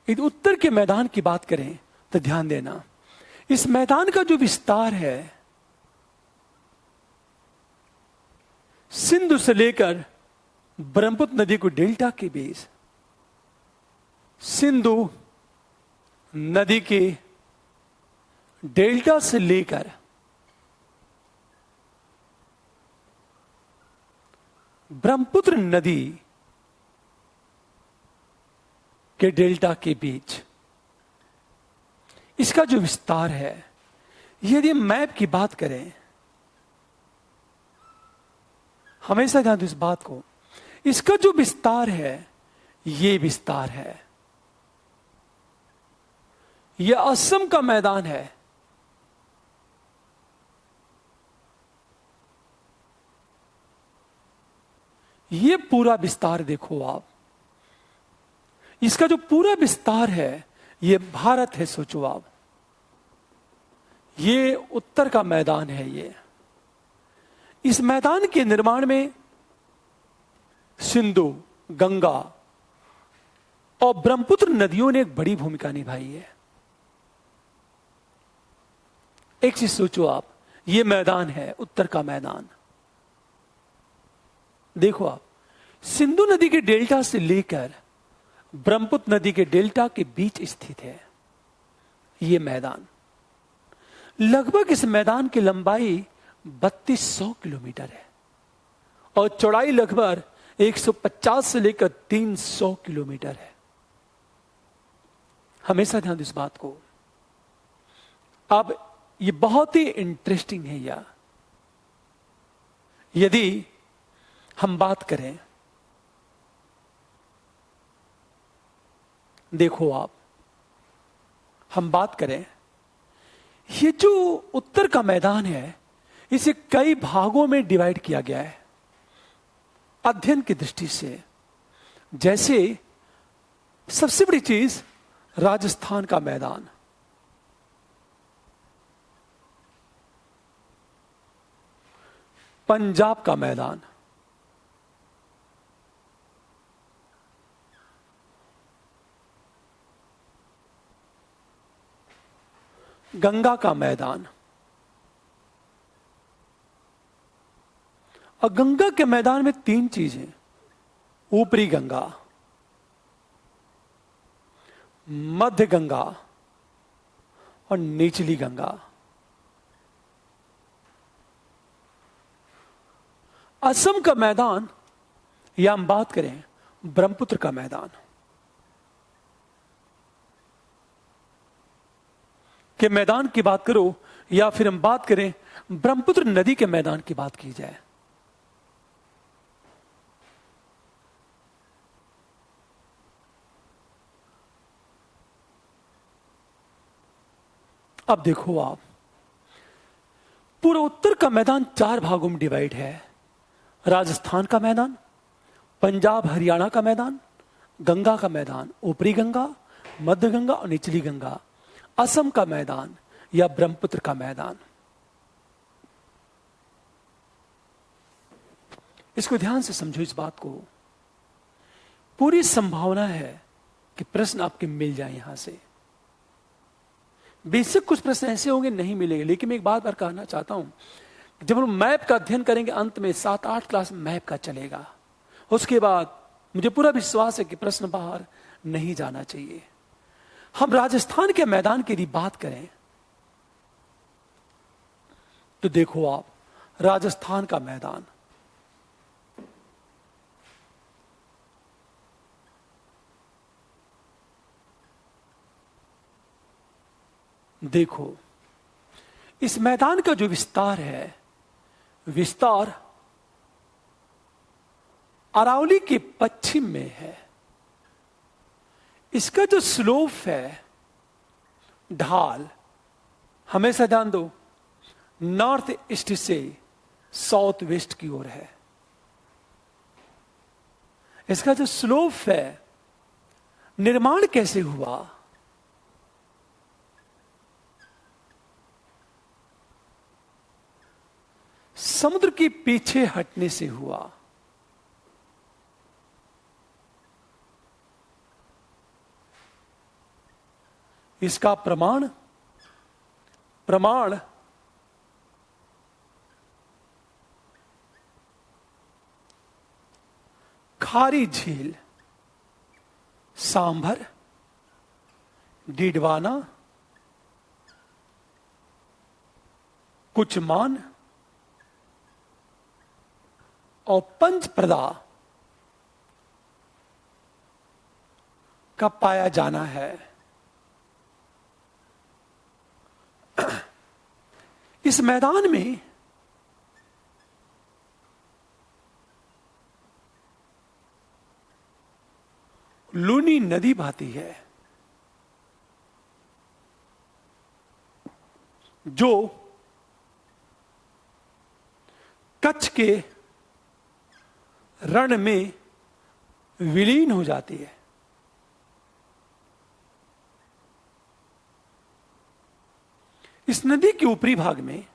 यदि उत्तर के मैदान की बात करें तो ध्यान देना, इस मैदान का जो विस्तार है सिंधु से लेकर ब्रह्मपुत्र नदी को डेल्टा के बीच, सिंधु नदी के डेल्टा से लेकर ब्रह्मपुत्र नदी के डेल्टा के बीच इसका जो विस्तार है, यदि मैप की बात करें, हमेशा ध्यान दो इस बात को, इसका जो विस्तार है ये विस्तार है, यह असम का मैदान है, ये पूरा विस्तार देखो आप, इसका जो पूरा विस्तार है ये भारत है। सोचो आप, ये उत्तर का मैदान है। ये इस मैदान के निर्माण में सिंधु, गंगा और ब्रह्मपुत्र नदियों ने एक बड़ी भूमिका निभाई है। एक चीज सोचो आप, ये मैदान है उत्तर का मैदान। देखो आप, सिंधु नदी के डेल्टा से लेकर ब्रह्मपुत्र नदी के डेल्टा के बीच स्थित है ये मैदान। लगभग इस मैदान की लंबाई 3200 किलोमीटर है और चौड़ाई लगभग 150 से लेकर 300 किलोमीटर है। हमेशा ध्यान दो इस बात को। अब ये बहुत ही इंटरेस्टिंग है यार। यदि हम बात करें, देखो आप, हम बात करें, ये जो उत्तर का मैदान है इसे कई भागों में डिवाइड किया गया है अध्ययन की दृष्टि से। जैसे सबसे बड़ी चीज राजस्थान का मैदान, पंजाब का मैदान, गंगा का मैदान। और गंगा के मैदान में तीन चीजें, ऊपरी गंगा, मध्य गंगा और निचली गंगा। असम का मैदान, या हम बात करें ब्रह्मपुत्र का मैदान के मैदान की बात करो, या फिर हम बात करें ब्रह्मपुत्र नदी के मैदान की बात की जाए, अब देखो आप, पूरा उत्तर का मैदान चार भागों में डिवाइड है। राजस्थान का मैदान, पंजाब हरियाणा का मैदान, गंगा का मैदान, ऊपरी गंगा, मध्य गंगा और निचली गंगा, असम का मैदान या ब्रह्मपुत्र का मैदान। इसको ध्यान से समझो इस बात को। पूरी संभावना है कि प्रश्न आपके मिल जाए यहां से। बेसिक कुछ प्रश्न ऐसे होंगे नहीं मिलेंगे, लेकिन मैं एक बात बार कहना चाहता हूं, जब हम मैप का अध्ययन करेंगे, अंत में 7-8 क्लास मैप का चलेगा, उसके बाद मुझे पूरा विश्वास है कि प्रश्न बाहर नहीं जाना चाहिए। हम राजस्थान के मैदान की यदि बात करें तो देखो आप, राजस्थान का मैदान, देखो इस मैदान का जो विस्तार है, विस्तार अरावली के पश्चिम में है। इसका जो स्लोप है, ढाल, हमेशा ध्यान दो, नॉर्थ ईस्ट से साउथ वेस्ट की ओर है। इसका जो स्लोप है, निर्माण कैसे हुआ? समुद्र के पीछे हटने से हुआ। इसका प्रमाण खारी झील, सांभर, डिडवाना, कुचमान और पंचप्रदा का पाया जाना है। इस मैदान में लूनी नदी बहती है, जो कच्छ के रण में विलीन हो जाती है। इस नदी के ऊपरी भाग में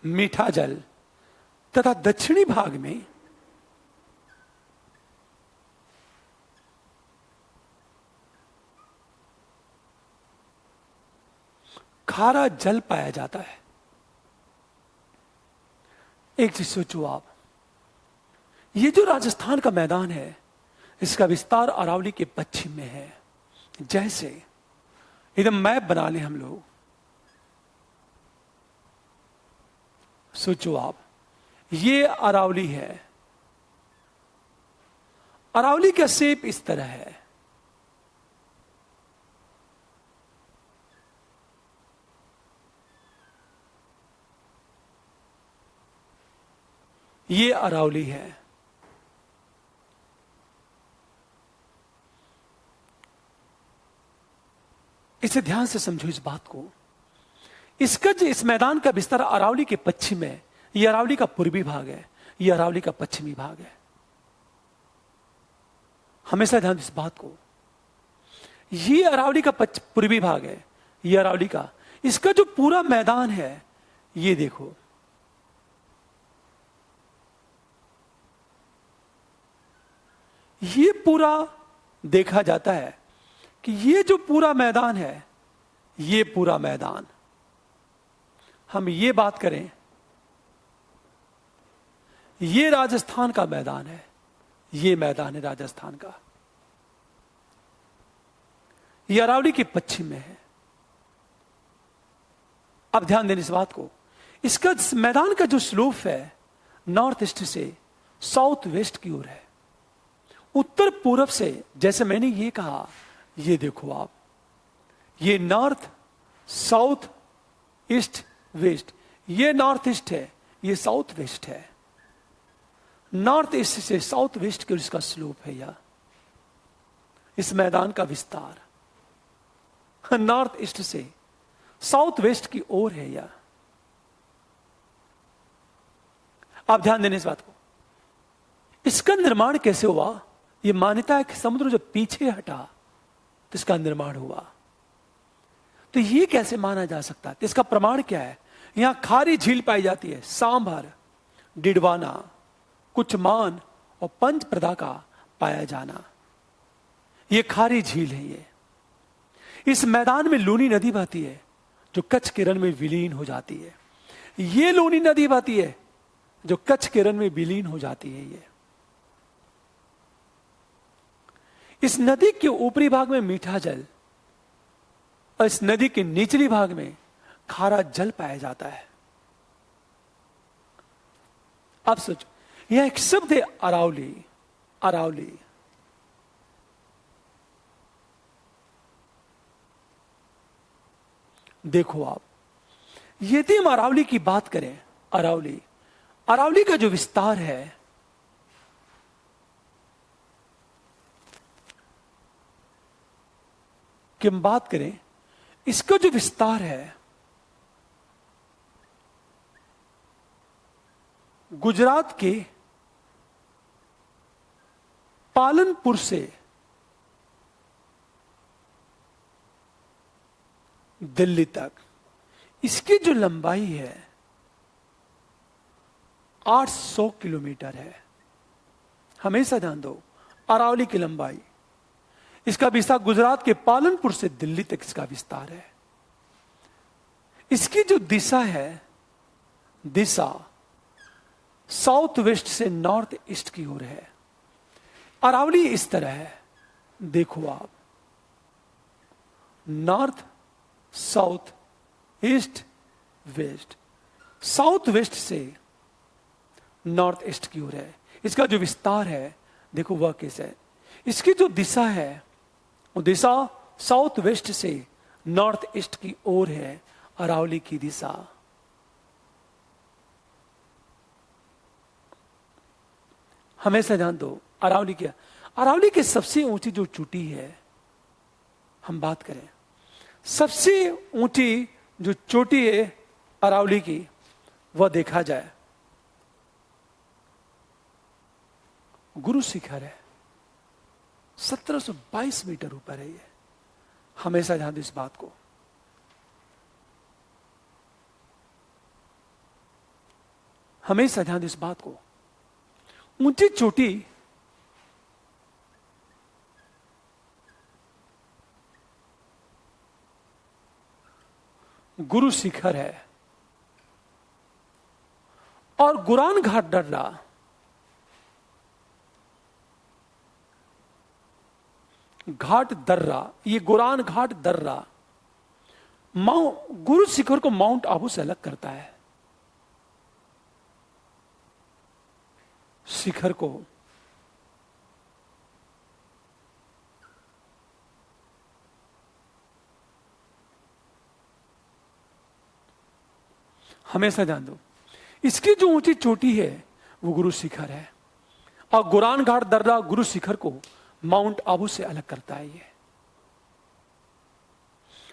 मीठा जल तथा दक्षिणी भाग में खारा जल पाया जाता है। एक चीज सोचो आप, ये जो राजस्थान का मैदान है, इसका विस्तार अरावली के पश्चिम में है। जैसे एकदम मैप बना ले हम लोग, सोचो आप, ये अरावली है, अरावली का शेप इस तरह है। ये अरावली है। इसे ध्यान से समझो इस बात को। इसका जो इस मैदान का विस्तार अरावली के पश्चिम में, यह अरावली का पूर्वी भाग है, यह अरावली का पश्चिमी भाग है। हमेशा ध्यान दो इस बात को। यह अरावली का पूर्वी भाग है, यह अरावली का, इसका जो पूरा मैदान है, ये देखो, ये पूरा देखा जाता है कि ये जो पूरा मैदान है, ये पूरा मैदान, हम ये बात करें, ये राजस्थान का मैदान है, ये मैदान है राजस्थान का, ये अरावली के पश्चिम में है। अब ध्यान देने इस बात को, इसका मैदान का जो स्लोप है, नॉर्थ ईस्ट से साउथ वेस्ट की ओर है, उत्तर पूरब से, जैसे मैंने ये कहा, ये देखो आप, ये नॉर्थ, साउथ, ईस्ट, वेस्ट, ये नॉर्थ ईस्ट है, ये साउथ वेस्ट है। नॉर्थ ईस्ट से साउथ वेस्ट की ओर इसका स्लोप है। यह इस मैदान का विस्तार नॉर्थ ईस्ट से साउथ वेस्ट की ओर है। यह आप ध्यान देने इस बात को। इसका निर्माण कैसे हुआ? यह मान्यता है कि समुद्र जब पीछे हटा तो इसका निर्माण हुआ। तो यह कैसे माना जा सकता है? तो इसका प्रमाण क्या है? यहां खारी झील पाई जाती है, सांभर, डिडवाना, कुचमान और पंचप्रदा का पाया जाना, यह खारी झील है। ये इस मैदान में लूनी नदी बहती है, जो कच्छ के रण में विलीन हो जाती है। ये लूनी नदी बहती है, जो कच्छ के रण में विलीन हो जाती है। ये इस नदी के ऊपरी भाग में मीठा जल और इस नदी के निचली भाग में खारा जल पाया जाता है। अब सोचो, यह एक शब्द है अरावली। अरावली देखो आप, यदि हम अरावली की बात करें, अरावली अरावली का जो विस्तार है, कि हम बात करें इसका जो विस्तार है, गुजरात के पालनपुर से दिल्ली तक, इसकी जो लंबाई है 800 किलोमीटर है। हमेशा ध्यान दो, अरावली की लंबाई, इसका विस्तार गुजरात के पालनपुर से दिल्ली तक इसका विस्तार है। इसकी जो दिशा है, दिशा साउथ वेस्ट से नॉर्थ ईस्ट की ओर है। अरावली इस तरह है, देखो आप, north south east west, south west से नॉर्थ ईस्ट की ओर है। इसका जो विस्तार है देखो वह कैसे है। इसकी जो दिशा है वो दिशा साउथ वेस्ट से नॉर्थ ईस्ट की ओर है, अरावली की दिशा। हमेशा ध्यान दो, अरावली क्या, अरावली की सबसे ऊंची जो चोटी है, हम बात करें सबसे ऊंची जो चोटी है अरावली की, वह देखा जाए गुरु शिखर है, 1722 मीटर ऊपर है ये। हमेशा ध्यान दो इस बात को। हमेशा ध्यान दो इस बात को। ऊंची चोटी गुरु शिखर है और गुरान घाट दर्रा घाट दर्रा, ये गुरान घाट दर्रा गुरु शिखर को माउंट आबू से अलग करता है। शिखर को हमेशा ध्यान दो, इसकी जो ऊंची चोटी है वो गुरु शिखर है और गुरान घाट दर्रा गुरु शिखर को माउंट आबू से अलग करता है ये।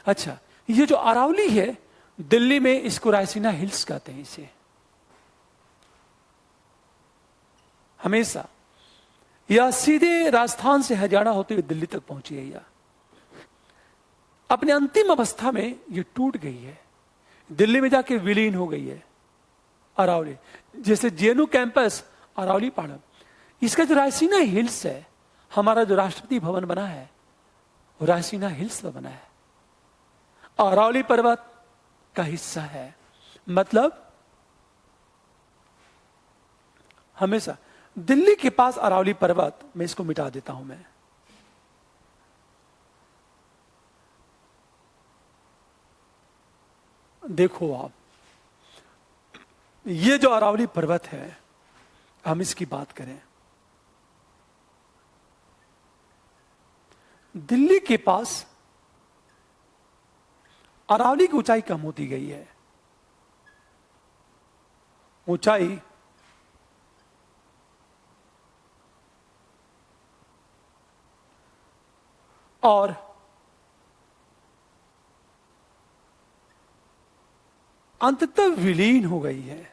अच्छा, ये जो अरावली है दिल्ली में इसको रायसीना हिल्स कहते हैं इसे। हमेशा यह सीधे राजस्थान से हरियाणा होते हुए दिल्ली तक पहुंची है। यह अपने अंतिम अवस्था में यह टूट गई है, दिल्ली में जाके विलीन हो गई है अरावली। जैसे जेएनयू कैंपस अरावली पहाड़, इसका जो रायसीना हिल्स है, हमारा जो राष्ट्रपति भवन बना है वो रायसीना हिल्स पर बना है, अरावली पर्वत का हिस्सा है। मतलब हमेशा दिल्ली के पास अरावली पर्वत, मैं इसको मिटा देता हूं मैं, देखो आप, ये जो अरावली पर्वत है, हम इसकी बात करें, दिल्ली के पास अरावली की ऊंचाई कम होती गई है। ऊंचाई और अंततः विलीन हो गई है।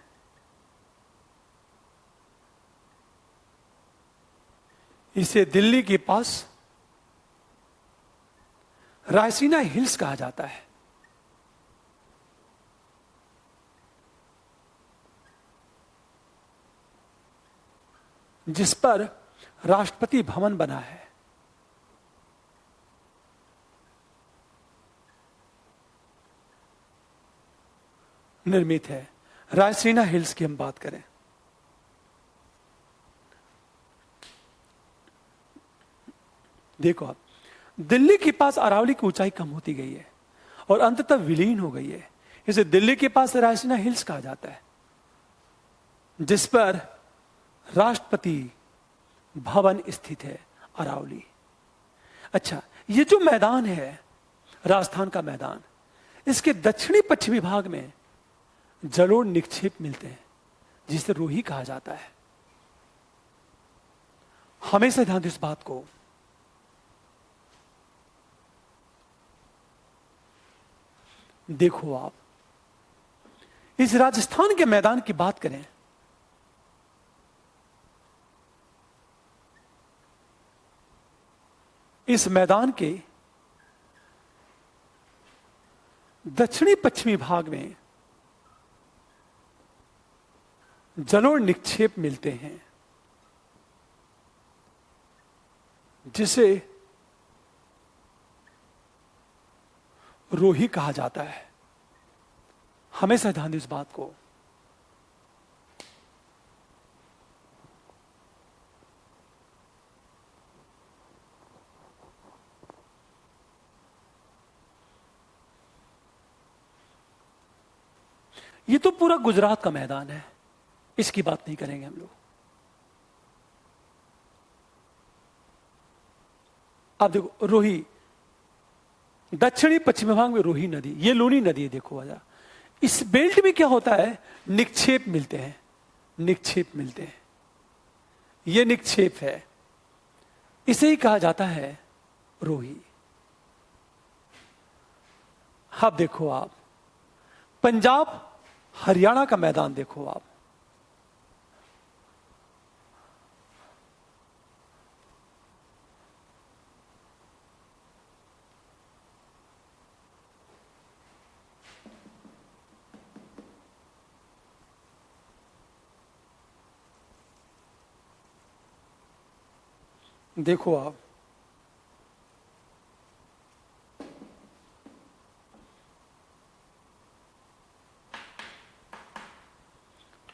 इसे दिल्ली के पास रायसीना हिल्स कहा जाता है। जिस पर राष्ट्रपति भवन बना है। निर्मित है, रायसीना हिल्स की हम बात करें, देखो आप, दिल्ली के पास अरावली की ऊंचाई कम होती गई है और अंततः विलीन हो गई है। इसे दिल्ली के पास रायसीना हिल्स कहा जाता है, जिस पर राष्ट्रपति भवन स्थित है, अरावली। अच्छा, ये जो मैदान है राजस्थान का मैदान, इसके दक्षिणी पश्चिमी भाग में जलोढ़ निक्षेप मिलते हैं जिसे रोही कहा जाता है। हमेशा ध्यान दो इस बात को। देखो आप इस राजस्थान के मैदान की बात करें, इस मैदान के दक्षिणी पश्चिमी भाग में जलोढ़ निक्षेप मिलते हैं जिसे रोही कहा जाता है। हमेशा ध्यान दो इस बात को। ये तो पूरा गुजरात का मैदान है, इसकी बात नहीं करेंगे हम लोग। आप देखो रोही, दक्षिणी पश्चिमी भाग में रोही नदी, ये लूनी नदी है। देखो वजह, इस बेल्ट में क्या होता है, निक्षेप मिलते हैं, निक्षेप मिलते हैं। ये निक्षेप है, इसे ही कहा जाता है रोही। अब देखो आप पंजाब हरियाणा का मैदान देखो आप, देखो आप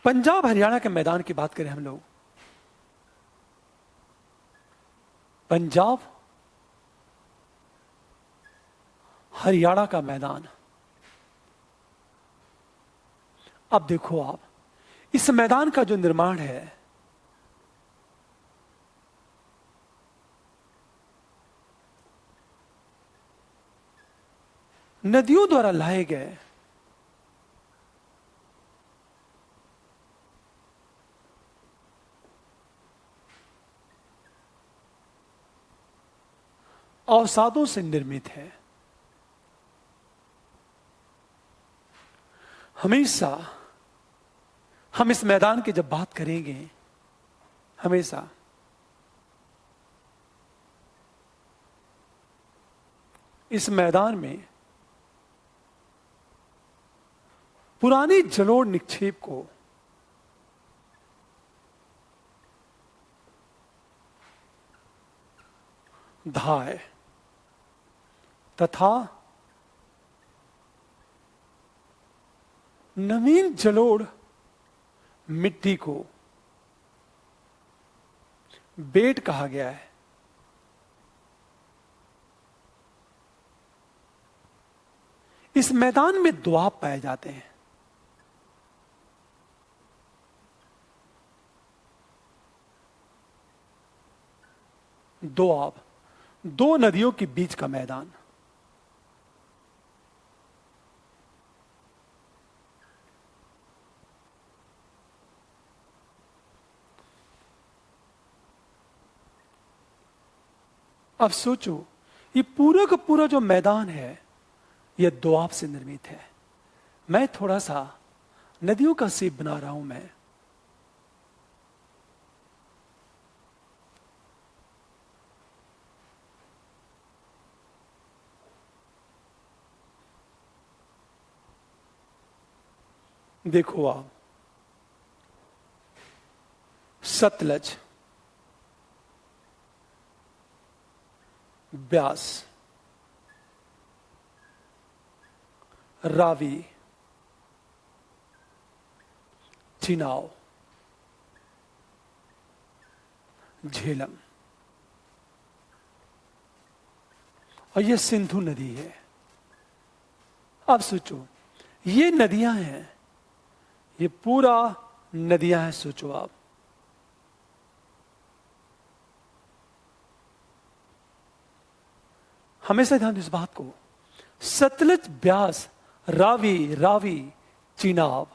पंजाब हरियाणा के मैदान की बात करें हम लोग, पंजाब हरियाणा का मैदान। अब देखो आप इस मैदान का जो निर्माण है, नदियों द्वारा लाए गए अवसादों से निर्मित है। हमेशा हम इस मैदान की जब बात करेंगे, हमेशा इस मैदान में पुरानी जलोढ़ निक्षेप को धाय तथा नवीन जलोढ़ मिट्टी को बेट कहा गया है। इस मैदान में दोआब पाए जाते हैं। दोआब, दो नदियों के बीच का मैदान। अब सोचो, ये पूरा का पूरा जो मैदान है, यह दोआब से निर्मित है। मैं थोड़ा सा नदियों का सेप बना रहा हूं। मैं देखो आप, सतलज, ब्यास, रावी, चिनाव, झेलम और ये सिंधु नदी है। अब सोचो, ये नदियां हैं, ये पूरा नदियां हैं। सोचो आप, हमेशा ध्यान दो इस बात को। सतलज, ब्यास, रावी, चिनाब,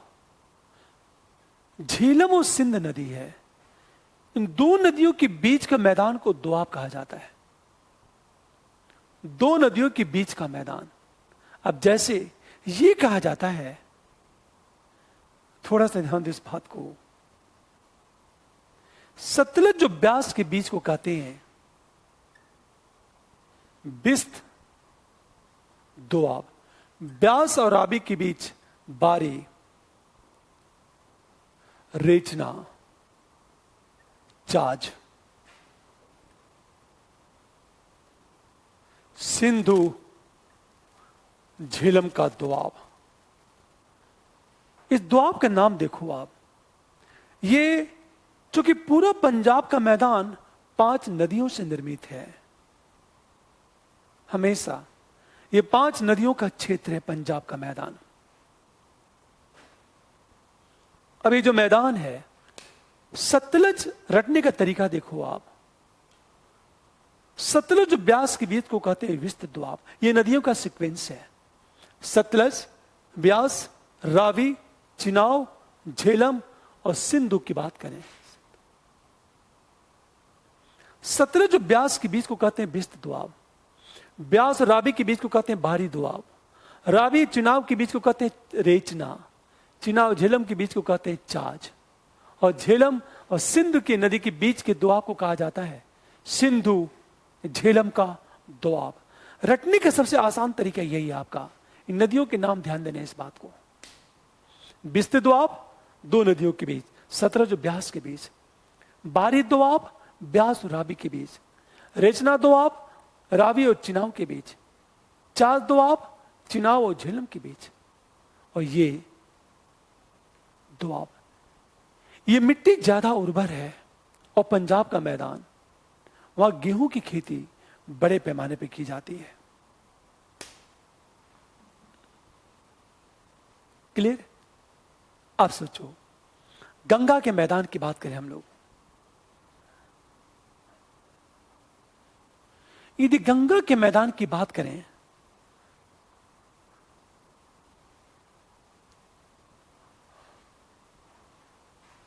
झेलम और सिंध नदी है। इन दो नदियों के बीच का मैदान को दोआब कहा जाता है। दो नदियों के बीच का मैदान। अब जैसे ये कहा जाता है, थोड़ा सा ध्यान दो इस बात को, सतलज जो ब्यास के बीच को कहते हैं, बिस्त दोआब, ब्यास और रावी के बीच बारी, रेचना, चाज, सिंधु, झेलम का दोआब। इस दोआब का नाम देखो आप, ये चूंकि पूरा पंजाब का मैदान 5 नदियों से निर्मित है, हमेशा ये 5 नदियों का क्षेत्र है पंजाब का मैदान। अब ये जो मैदान है, सतलज रटने का तरीका देखो आप, सतलज ब्यास के बीच को कहते हैं विस्त दोआब। ये नदियों का सीक्वेंस है, सतलज, ब्यास, रावी, चिनाव, झेलम और सिंधु की बात करें। सतलज ब्यास के बीच को कहते हैं विस्त दोआब, ब्यास और रावी के बीच को कहते हैं बाहरी दोआब, रावी चिनाव के बीच को कहते हैं रेचना, चिनाव झेलम के बीच को कहते हैं चाज, और झेलम और सिंधु की नदी के बीच के दोआब को कहा जाता है सिंधु झेलम का दोआब। रटने का सबसे आसान तरीका यही है आपका, इन नदियों के नाम ध्यान देने इस बात को। बिस्त दोआब 2 नदियों के बीच, सतलज और ब्यास के बीच, बारी दोआब ब्यास और रावी के बीच, रेचना दोआब रावी और चिनाव के बीच, चाज दोआब चिनाव और झेलम के बीच, और ये दोआब। ये मिट्टी ज्यादा उर्वर है और पंजाब का मैदान, वहां गेहूं की खेती बड़े पैमाने पर की जाती है। क्लियर? आप सोचो, गंगा के मैदान की बात करें हम लोग, यदि गंगा के मैदान की बात करें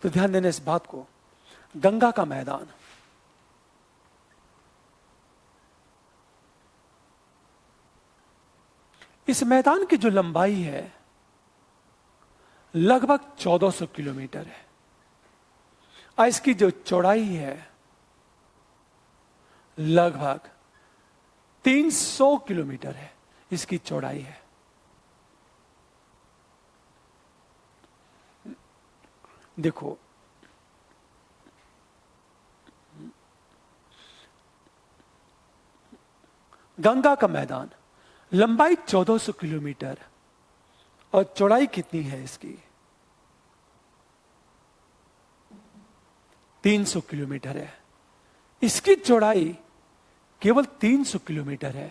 तो ध्यान देना इस बात को, गंगा का मैदान, इस मैदान की जो लंबाई है लगभग 1400 किलोमीटर है, और इसकी जो चौड़ाई है लगभग 300 किलोमीटर है, इसकी चौड़ाई है। देखो, गंगा का मैदान लंबाई 1400 किलोमीटर और चौड़ाई कितनी है इसकी? 300 किलोमीटर है। इसकी चौड़ाई केवल 300 किलोमीटर है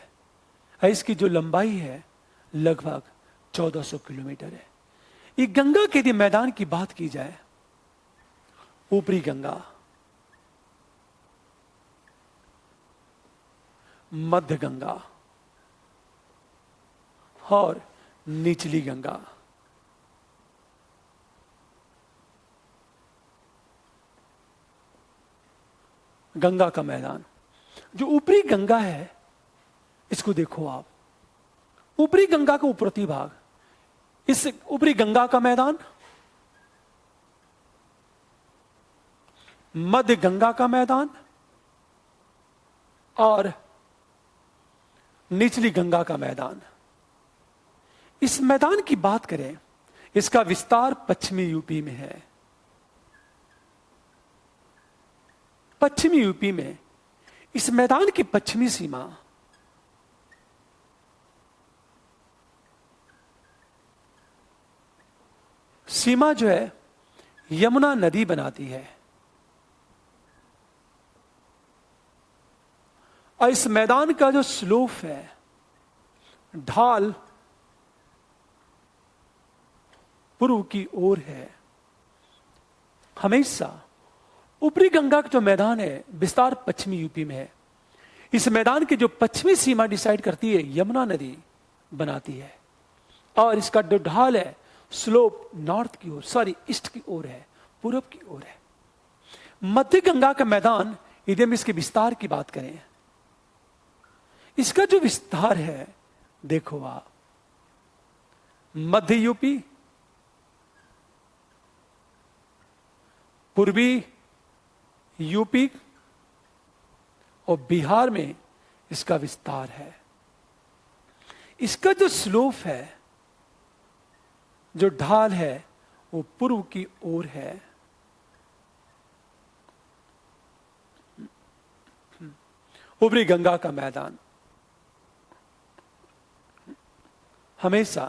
और इसकी जो लंबाई है लगभग 1400 किलोमीटर है। ये गंगा के यदि मैदान की बात की जाए, ऊपरी गंगा, मध्य गंगा और निचली गंगा, गंगा का मैदान, जो ऊपरी गंगा है इसको देखो आप, ऊपरी गंगा का ऊपरी भाग, इस ऊपरी गंगा का मैदान, मध्य गंगा का मैदान और निचली गंगा का मैदान। इस मैदान की बात करें, इसका विस्तार पश्चिमी यूपी में है। पश्चिमी यूपी में इस मैदान की पश्चिमी सीमा जो है यमुना नदी बनाती है, और इस मैदान का जो स्लोप है, ढाल पूर्व की ओर है। हमेशा ऊपरी गंगा का जो मैदान है विस्तार पश्चिमी यूपी में है। इस मैदान की जो पश्चिमी सीमा डिसाइड करती है यमुना नदी बनाती है, और इसका जो ढाल है स्लोप नॉर्थ की ओर, ईस्ट की ओर है, पूरब की ओर है। मध्य गंगा का मैदान, यदि हम इसके विस्तार की बात करें, इसका जो विस्तार है, देखो आप, मध्य यूपी, पूर्वी यूपी और बिहार में इसका विस्तार है। इसका जो स्लोप है, जो ढाल है, वो पूर्व की ओर है। ऊपरी गंगा का मैदान हमेशा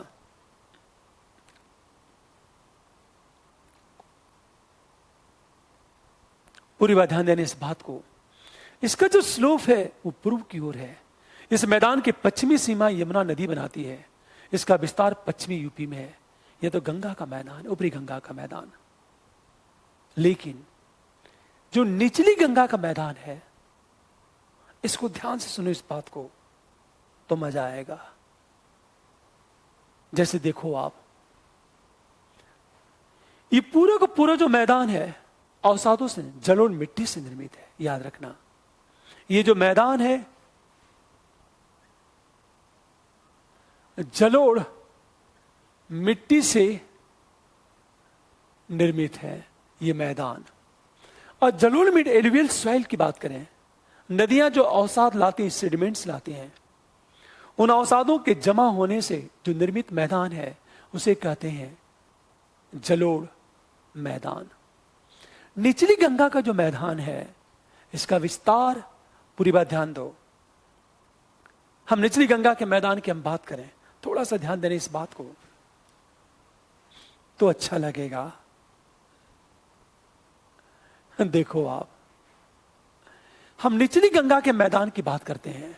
पूरी बात ध्यान देने इस बात को, इसका जो स्लोप है वो पूर्व की ओर है। इस मैदान की पश्चिमी सीमा यमुना नदी बनाती है। इसका विस्तार पश्चिमी यूपी में है। यह तो गंगा का मैदान, ऊपरी गंगा का मैदान। लेकिन जो निचली गंगा का मैदान है, इसको ध्यान से सुनो इस बात को, तो मजा आएगा। जैसे देखो आप, ये पूरा का पूरा जो मैदान है अवसादों से, जल और मिट्टी से निर्मित है। याद रखना, ये जो मैदान है जलोढ़ मिट्टी से निर्मित है ये मैदान। और जलोढ़ मिट्टी, एलुवियल सॉइल की बात करें, नदियां जो अवसाद लाती हैं, सेडिमेंट्स लाती हैं, उन अवसादों के जमा होने से जो निर्मित मैदान है उसे कहते हैं जलोढ़ मैदान। निचली गंगा का जो मैदान है, इसका विस्तार, पूरी बात ध्यान दो, हम निचली गंगा के मैदान की हम बात करें, थोड़ा सा ध्यान देने इस बात को तो अच्छा लगेगा। देखो आप, हम निचली गंगा के मैदान की बात करते हैं।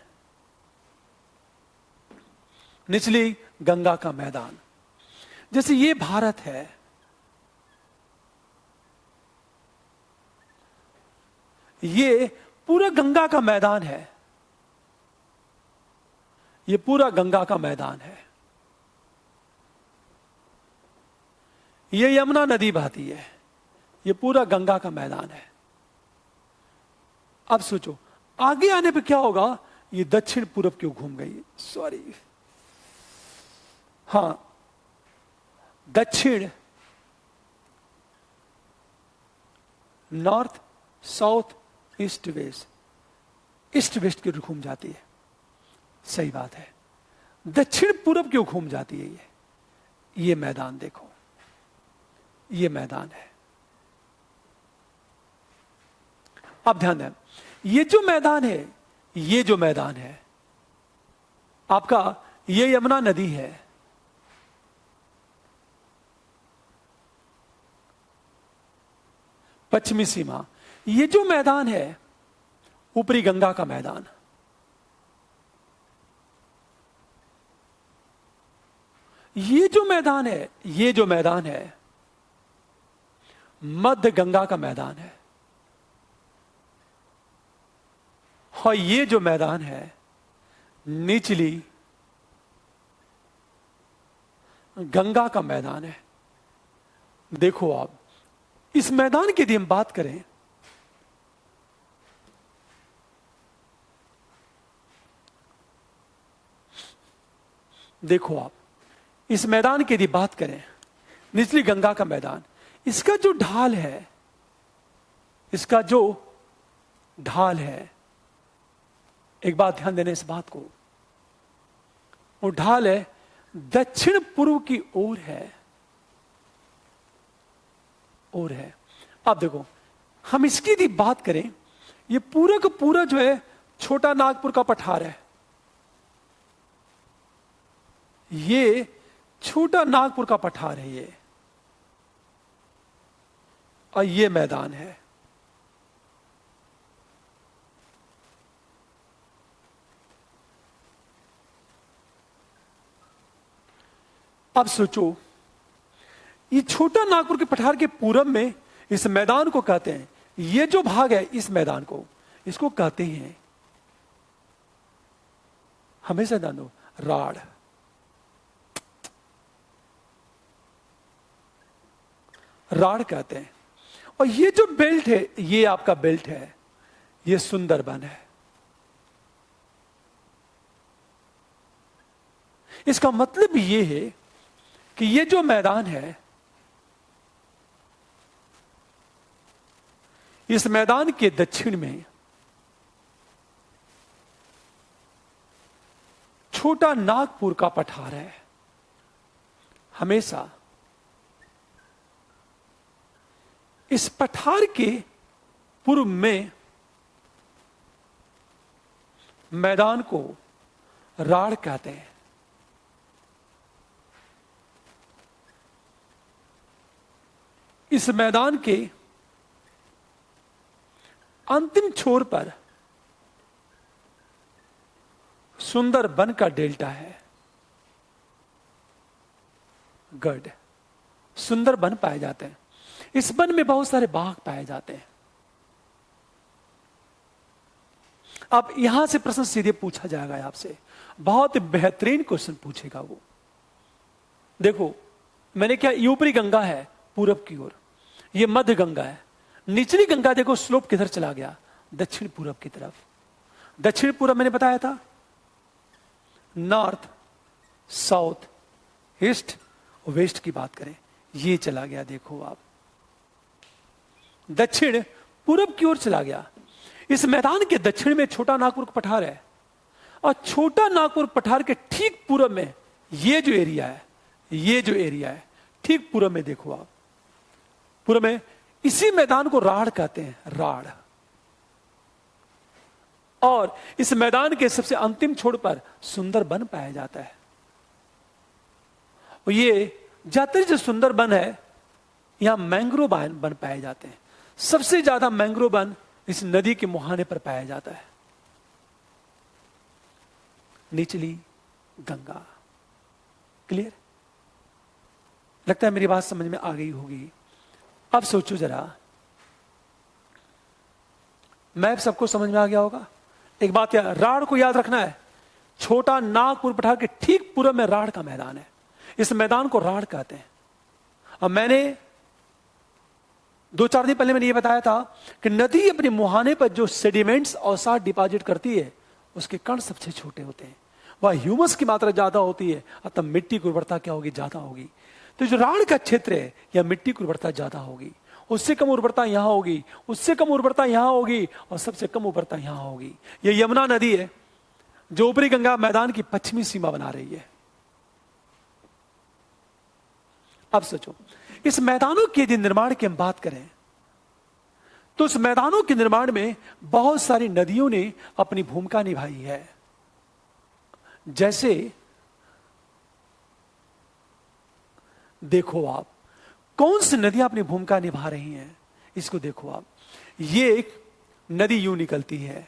निचली गंगा का मैदान, जैसे ये भारत है, ये पूरा गंगा का मैदान है। ये पूरा गंगा का मैदान है। ये यमुना नदी बहती है। ये पूरा गंगा का मैदान है। अब सोचो आगे आने पे क्या होगा, ये दक्षिण पूरब क्यों घूम गई, सॉरी, हां, दक्षिण, north, south, east west, east west की ओर घूम जाती है। सही बात है। दक्षिण पूरब क्यों घूम जाती है ये मैदान देखो, ये मैदान है। अब ध्यान दें, ये जो मैदान है, ये जो मैदान है आपका, ये यमुना नदी है। पश्चिमी सीमा, ये जो मैदान है ऊपरी गंगा का मैदान। ये जो मैदान है, ये जो मैदान है मध्य गंगा का मैदान है। और ये जो मैदान है निचली गंगा का मैदान है। देखो आप, इस मैदान की यदि हम बात करें, देखो आप, इस मैदान की यदि बात करें, निचली गंगा का मैदान, इसका जो ढाल है, इसका जो ढाल है, एक बात ध्यान देने इस बात को, वो ढाल है दक्षिण पूर्व की ओर है, और है। अब देखो, हम इसकी यदि बात करें, ये पूरा का पूरा जो है छोटा नागपुर का पठार है। ये छोटा नागपुर का पठार है ये, और ये मैदान है। अब सोचो, ये छोटा नागपुर के पठार के पूरब में इस मैदान को कहते हैं, ये जो भाग है इस मैदान को, इसको कहते हैं, हमेशा जानो, राढ़। राढ़ कहते हैं। और ये जो बेल्ट है, ये आपका बेल्ट है, ये सुंदरबन है। इसका मतलब ये है कि ये जो मैदान है, इस मैदान के दक्षिण में छोटा नागपुर का पठार है। हमेशा इस पठार के पूर्व में मैदान को राढ़ कहते हैं। इस मैदान के अंतिम छोर पर सुंदरबन का डेल्टा है। गढ़ सुंदरबन पाए जाते हैं। इस वन में बहुत सारे बाघ पाए जाते हैं। अब यहां से प्रश्न सीधे पूछा जाएगा आपसे, बहुत बेहतरीन क्वेश्चन पूछेगा वो। देखो, मैंने क्या, ऊपरी गंगा है पूरब की ओर, ये मध्य गंगा है। निचली गंगा देखो स्लोप किधर चला गया, दक्षिण पूरब की तरफ। दक्षिण पूरब मैंने बताया था, नॉर्थ, साउथ, ईस्ट, वेस्ट की बात करें, ये चला गया। देखो आप, दक्षिण पूरब की ओर चला गया। इस मैदान के दक्षिण में छोटा नागपुर पठार है, और छोटा नागपुर पठार के ठीक पूरब में ये जो एरिया है, ये जो एरिया है, ठीक पूरब में देखो आप, पूरब में इसी मैदान को राढ़ कहते हैं, राढ़। और इस मैदान के सबसे अंतिम छोर पर सुंदरबन पाया जाता है। और ये ज्यादातर जो सुंदरबन है, यहां मैंग्रोव वन पाए जाते हैं। सबसे ज्यादा मैंग्रोव वन इस नदी के मुहाने पर पाया जाता है। निचली गंगा। क्लियर? लगता है मेरी बात समझ में आ गई होगी। अब सोचो जरा, मैप सबको समझ में आ गया होगा। एक बात यार, राढ़ को याद रखना है। छोटा नागपुर पठार के ठीक पूरब में राढ़ का मैदान है। इस मैदान को राढ़ कहते हैं। अब मैंने 2-4 दिन पहले मैंने ये बताया था कि नदी अपने मुहाने पर जो सेडिमेंट्स अवसाद डिपॉजिट करती है, उसके कण सबसे छोटे होते हैं। वह ह्यूमस की मात्रा ज्यादा होती है, अतः मिट्टी की उर्वरता क्या होगी, ज्यादा होगी। तो जो राढ़ का क्षेत्र है, या मिट्टी की उर्वरता ज्यादा होगी, उससे कम उर्वरता यहां होगी, उससे कम उर्वरता यहां होगी, और सबसे कम उर्वरता यहां होगी। यह यमुना नदी है जो ऊपरी गंगा मैदान की पश्चिमी सीमा बना रही है। अब सोचो, इस मैदानों के यदि निर्माण की हम बात करें, तो इस मैदानों के निर्माण में बहुत सारी नदियों ने अपनी भूमिका निभाई है। जैसे देखो आप, कौन सी नदियां अपनी भूमिका निभा रही हैं, इसको देखो आप। ये एक नदी यूं निकलती है,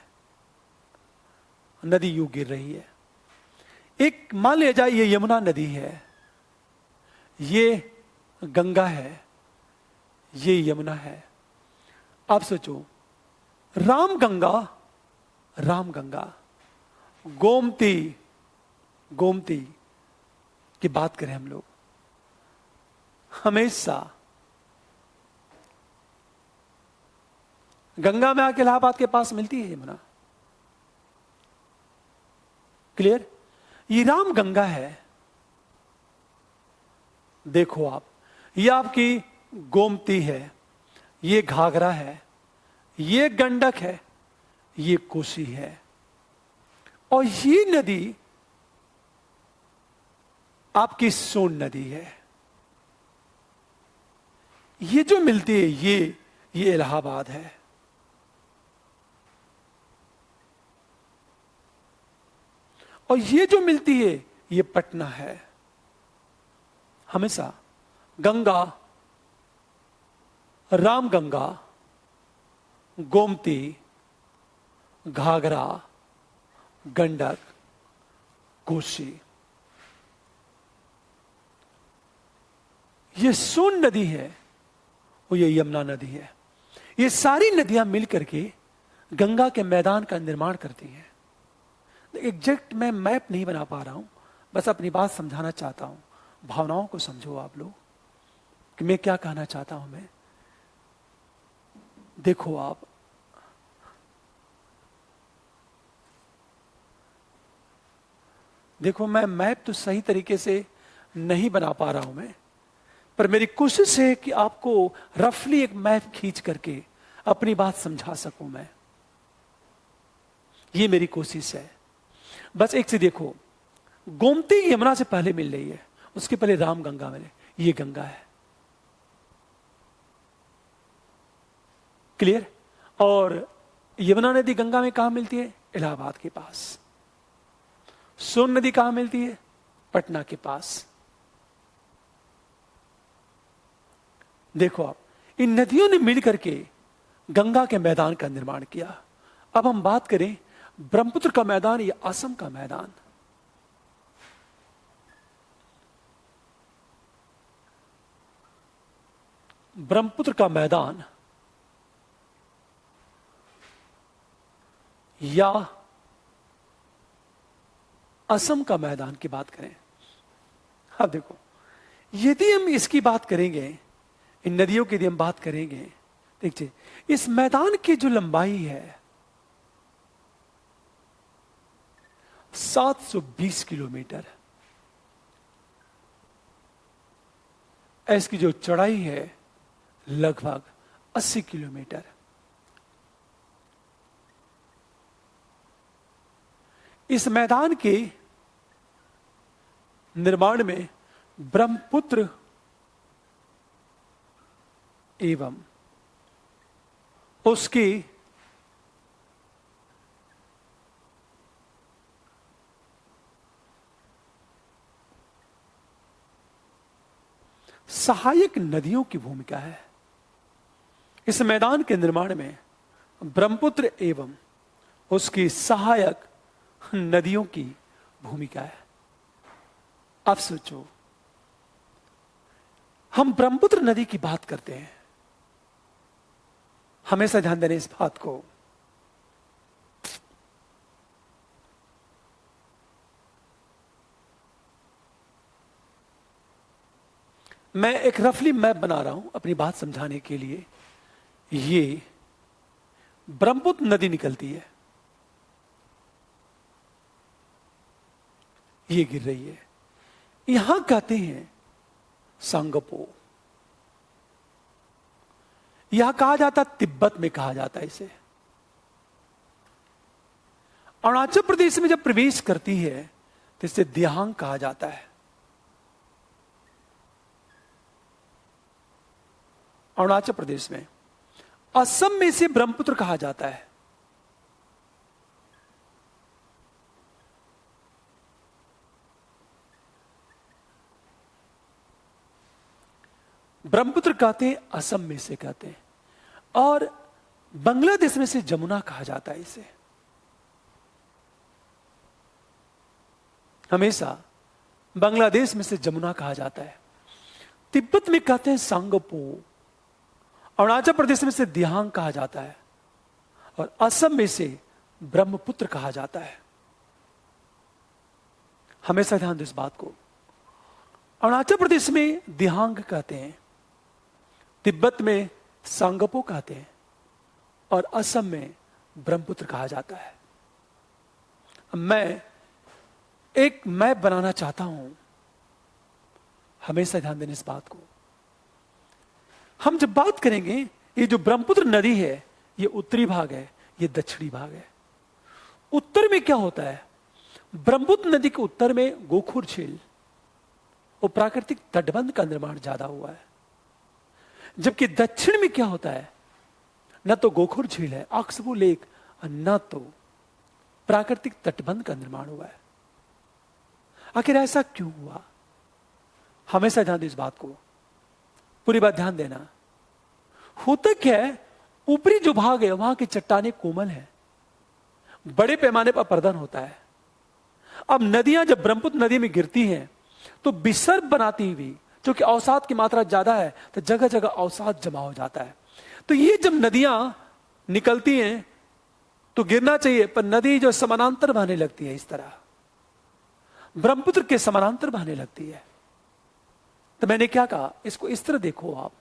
नदी यूं गिर रही है। एक मान लिया जाए ये यमुना नदी है, ये गंगा है, ये यमुना है। आप सोचो, रामगंगा, रामगंगा, गोमती, गोमती की बात करें हम लोग, हमेशा गंगा में आके इलाहाबाद के पास मिलती है यमुना। क्लियर? ये राम गंगा है। देखो आप, ये आपकी गोमती है, ये घाघरा है, ये गंडक है, ये कोसी है, और ये नदी आपकी सोन नदी है। ये जो मिलती है, ये इलाहाबाद है। और ये जो मिलती है, ये पटना है। हमेशा गंगा, रामगंगा, गोमती, घाघरा, गंडक, कोसी, ये सोन नदी है और ये यमुना नदी है। ये सारी नदियां मिलकर के गंगा के मैदान का निर्माण करती हैं। एग्जैक्ट मैं मैप नहीं बना पा रहा हूं, बस अपनी बात समझाना चाहता हूं। भावनाओं को समझो आप लोग कि मैं क्या कहना चाहता हूं। मैं देखो आप, देखो मैं मैप तो सही तरीके से नहीं बना पा रहा हूं मैं, पर मेरी कोशिश है कि आपको रफली एक मैप खींच करके अपनी बात समझा सकूं मैं। ये मेरी कोशिश है। बस एक चीज देखो, गोमती यमुना से पहले मिल रही है, उसके पहले राम गंगा मिले, ये गंगा है। क्लियर? और यमुना नदी गंगा में कहां मिलती है? इलाहाबाद के पास। सोन नदी कहां मिलती है? पटना के पास। देखो आप, इन नदियों ने मिलकर के गंगा के मैदान का निर्माण किया। अब हम बात करें ब्रह्मपुत्र का मैदान या असम का मैदान। ब्रह्मपुत्र का मैदान या असम का मैदान की बात करें। अब देखो, यदि हम इसकी बात करेंगे, इन नदियों की यदि हम बात करेंगे, देखिए इस मैदान की जो लंबाई है 720 किलोमीटर, इसकी जो चौड़ाई है लगभग 80 किलोमीटर। इस मैदान के निर्माण में ब्रह्मपुत्र एवं उसकी सहायक नदियों की भूमिका है। इस मैदान के निर्माण में ब्रह्मपुत्र एवं उसकी सहायक नदियों की भूमिका है। अब सोचो, हम ब्रह्मपुत्र नदी की बात करते हैं, हमेशा ध्यान देने इस बात को, मैं एक रफली मैप बना रहा हूं अपनी बात समझाने के लिए। ये ब्रह्मपुत्र नदी निकलती है, ये गिर रही है, यहां कहते हैं सांगपो, यहां कहा जाता, तिब्बत में कहा जाता है इसे। अरुणाचल प्रदेश में जब प्रवेश करती है तो इसे दियांग कहा जाता है। अरुणाचल प्रदेश में, असम में इसे ब्रह्मपुत्र कहा जाता है। ब्रह्मपुत्र कहते हैं, असम में से कहते हैं, और बांग्लादेश में से जमुना कहा जाता है इसे। हमेशा बांग्लादेश में से जमुना कहा जाता है। तिब्बत में कहते हैं सांगपो, अरुणाचल प्रदेश में से दियांग कहा जाता है, और असम में से ब्रह्मपुत्र कहा जाता है। हमेशा ध्यान दो इस बात को। अरुणाचल प्रदेश में दियांग कहते हैं, तिब्बत में सांगपो कहते हैं, और असम में ब्रह्मपुत्र कहा जाता है। मैं एक मैप बनाना चाहता हूं, हमेशा ध्यान देने इस बात को। हम जब बात करेंगे, ये जो ब्रह्मपुत्र नदी है, ये उत्तरी भाग है, ये दक्षिणी भाग है। उत्तर में क्या होता है? ब्रह्मपुत्र नदी के उत्तर में गोखुर झील और प्राकृतिक तटबंध का निर्माण ज्यादा हुआ है, जबकि दक्षिण में क्या होता है? न तो गोखुर झील है, ऑक्सबो लेक, न तो प्राकृतिक तटबंध का निर्माण हुआ है। आखिर ऐसा क्यों हुआ? हमेशा ध्यान दो इस बात को, पूरी बात ध्यान देना। होता क्या है, ऊपरी जो भाग है वहां की चट्टानें कोमल है, बड़े पैमाने पर अपरदन होता है। अब नदियां जब ब्रह्मपुत्र नदी में गिरती हैं तो विसर्ग बनाती हुई, क्योंकि अवसाद की मात्रा ज्यादा है तो जगह जगह अवसाद जमा हो जाता है। तो ये जब नदियां निकलती हैं तो गिरना चाहिए, पर नदी जो समानांतर बहने लगती है, इस तरह ब्रह्मपुत्र के समानांतर बहने लगती है। तो मैंने क्या कहा, इसको इस तरह देखो आप,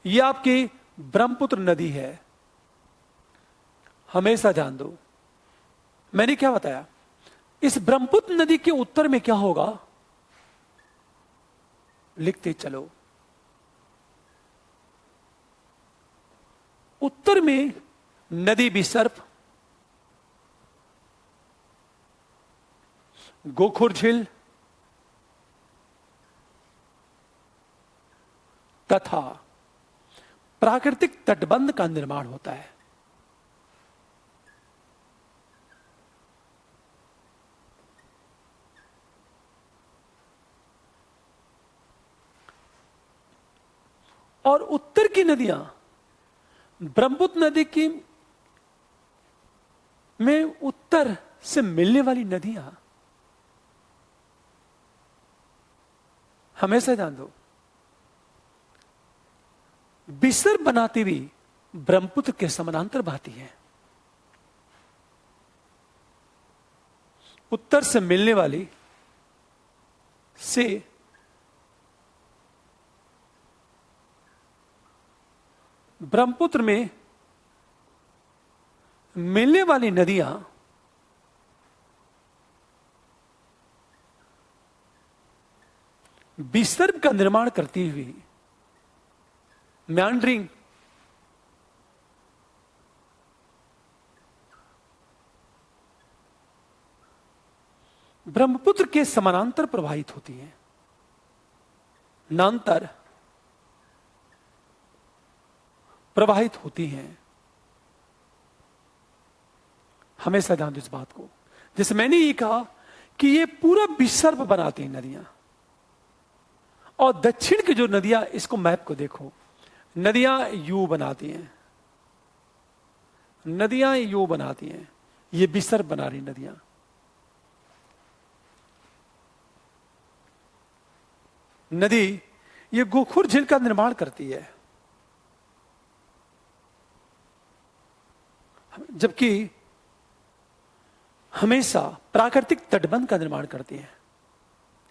ये आपकी ब्रह्मपुत्र नदी है, हमेशा जान दो। मैंने क्या बताया, इस ब्रह्मपुत्र नदी के उत्तर में क्या होगा, लिखते चलो। उत्तर में नदी विसर्प, गोखुर झील तथा प्राकृतिक तटबंध का निर्माण होता है। और उत्तर की नदियां, ब्रह्मपुत्र नदी की में उत्तर से मिलने वाली नदियां, हमेशा ध्यान दो, विसर्प बनाती हुई ब्रह्मपुत्र के समानांतर बहती है। उत्तर से मिलने वाली से ब्रह्मपुत्र में मिलने वाली नदियां विसर्प का निर्माण करती हुई म्यांड्रिंग ब्रह्मपुत्र के समानांतर प्रवाहित होती है, नांतर प्रवाहित होती हैं। हमेशा ध्यान दो इस बात को। जैसे मैंने ये कहा कि ये पूरा विसर्प बनाती हैं नदियां, और दक्षिण की जो नदियां, इसको मैप को देखो, नदियां यू बनाती हैं, नदियां यू बनाती हैं, ये विसर्प बना रही नदियां। नदी ये गोखुर झील का निर्माण करती है, जबकि हमेशा प्राकृतिक तटबंध का निर्माण करती है।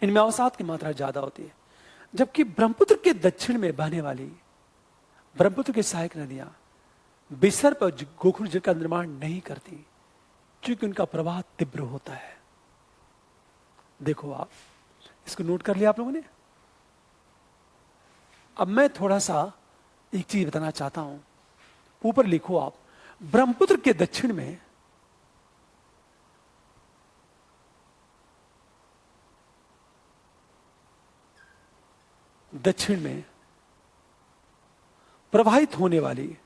इनमें अवसाद की मात्रा ज्यादा होती है। जबकि ब्रह्मपुत्र के दक्षिण में बहने वाली ब्रह्मपुत्र की सहायक नदियां विसर्प और गोखुर झील का निर्माण नहीं करती, क्योंकि उनका प्रवाह तीव्र होता है। देखो, आप इसको नोट कर लिया आप लोगों ने। अब मैं थोड़ा सा एक चीज बताना चाहता हूं, ऊपर लिखो आप, ब्रह्मपुत्र के दक्षिण में प्रवाहित होने वाली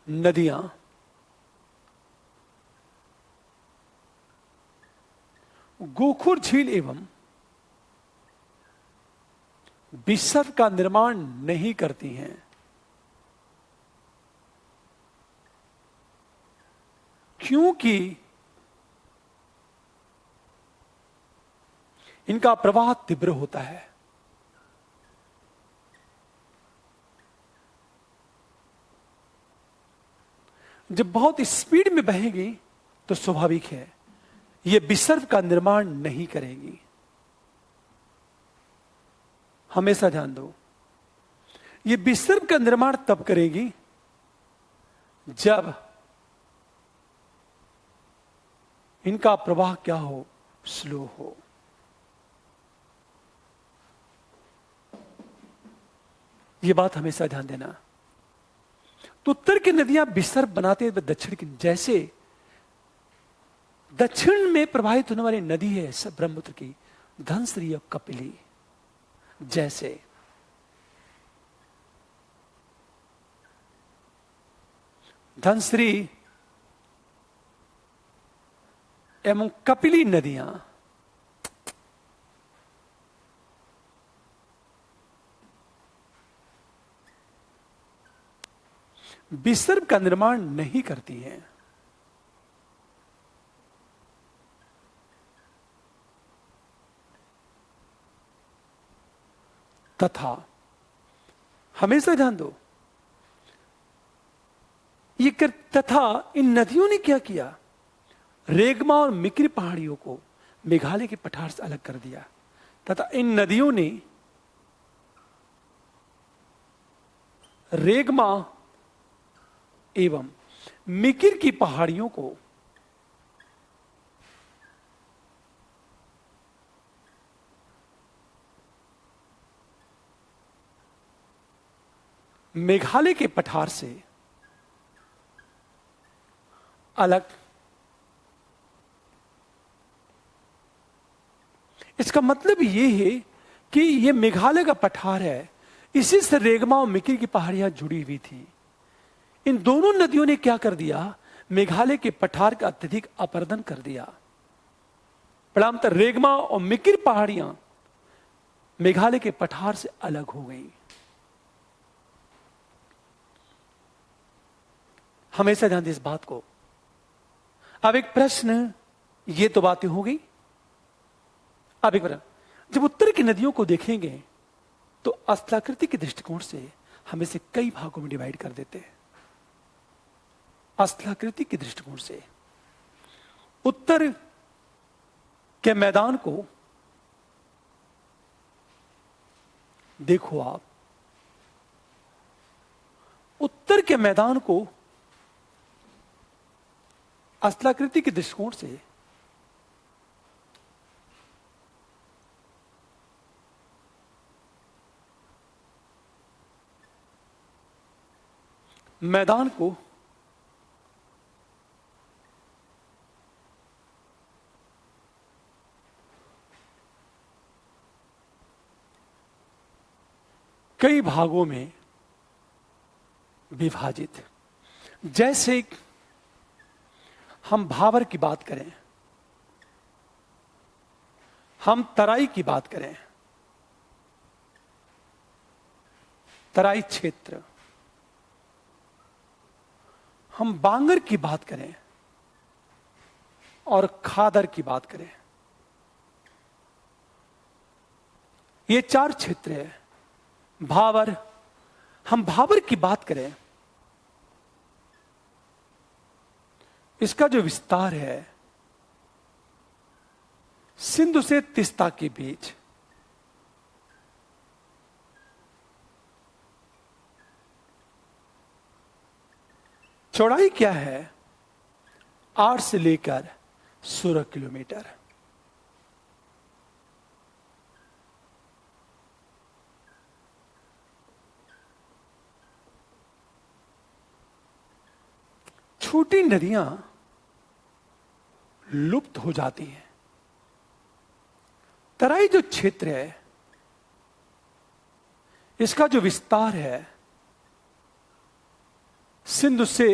नदियां गोखुर झील एवं विसर्प का निर्माण नहीं करती हैं, क्योंकि इनका प्रवाह तीव्र होता है। जब बहुत स्पीड में बहेगी तो स्वाभाविक है यह विसर्प का निर्माण नहीं करेगी। हमेशा ध्यान दो, यह विसर्प का निर्माण तब करेगी जब इनका प्रवाह क्या हो, स्लो हो। यह बात हमेशा ध्यान देना। तो उत्तर की नदियां विसर्प बनाते हुए दक्षिण की, जैसे दक्षिण में प्रवाहित होने वाली नदी है सब ब्रह्मपुत्र की, धनश्री और कपिली, जैसे धनश्री एवं कपिली नदियां विसर्प का निर्माण नहीं करती हैं, तथा हमेशा ध्यान दो, ये कर तथा इन नदियों ने क्या किया, रेगमा और मिक्री पहाड़ियों को मेघालय के पठार से अलग कर दिया, तथा इन नदियों ने रेगमा एवं मिकिर की पहाड़ियों को मेघालय के पठार से अलग, इसका मतलब यह है कि यह मेघालय का पठार है, इसी से रेगमा और मिकिर की पहाड़ियां जुड़ी हुई थी। इन दोनों नदियों ने क्या कर दिया, मेघालय के पठार का अत्यधिक अपरदन कर दिया। परिणामतः रेगमा और मिकिर पहाड़ियां मेघालय के पठार से अलग हो गई। हमेशा ध्यान दें इस बात को। अब एक प्रश्न, ये तो बातें हो गई। अब एक बार जब उत्तर की नदियों को देखेंगे तो स्थलाकृति के दृष्टिकोण से हम इसे कई भागों में डिवाइड कर देते हैं। स्थलाकृति के दृष्टिकोण से उत्तर के मैदान को देखो आप, उत्तर के मैदान को स्थलाकृति के दृष्टिकोण से मैदान को कई भागों में विभाजित। जैसे हम भाबर की बात करें, हम तराई की बात करें, तराई क्षेत्र, हम बांगर की बात करें और खादर की बात करें, ये चार क्षेत्र है। भाबर, हम भाबर की बात करें, इसका जो विस्तार है सिंधु से तिस्ता के बीच, चौड़ाई क्या है 8 से लेकर 16 किलोमीटर। छोटी नदियां लुप्त हो जाती हैं। तराई जो क्षेत्र है इसका जो विस्तार है सिंधु से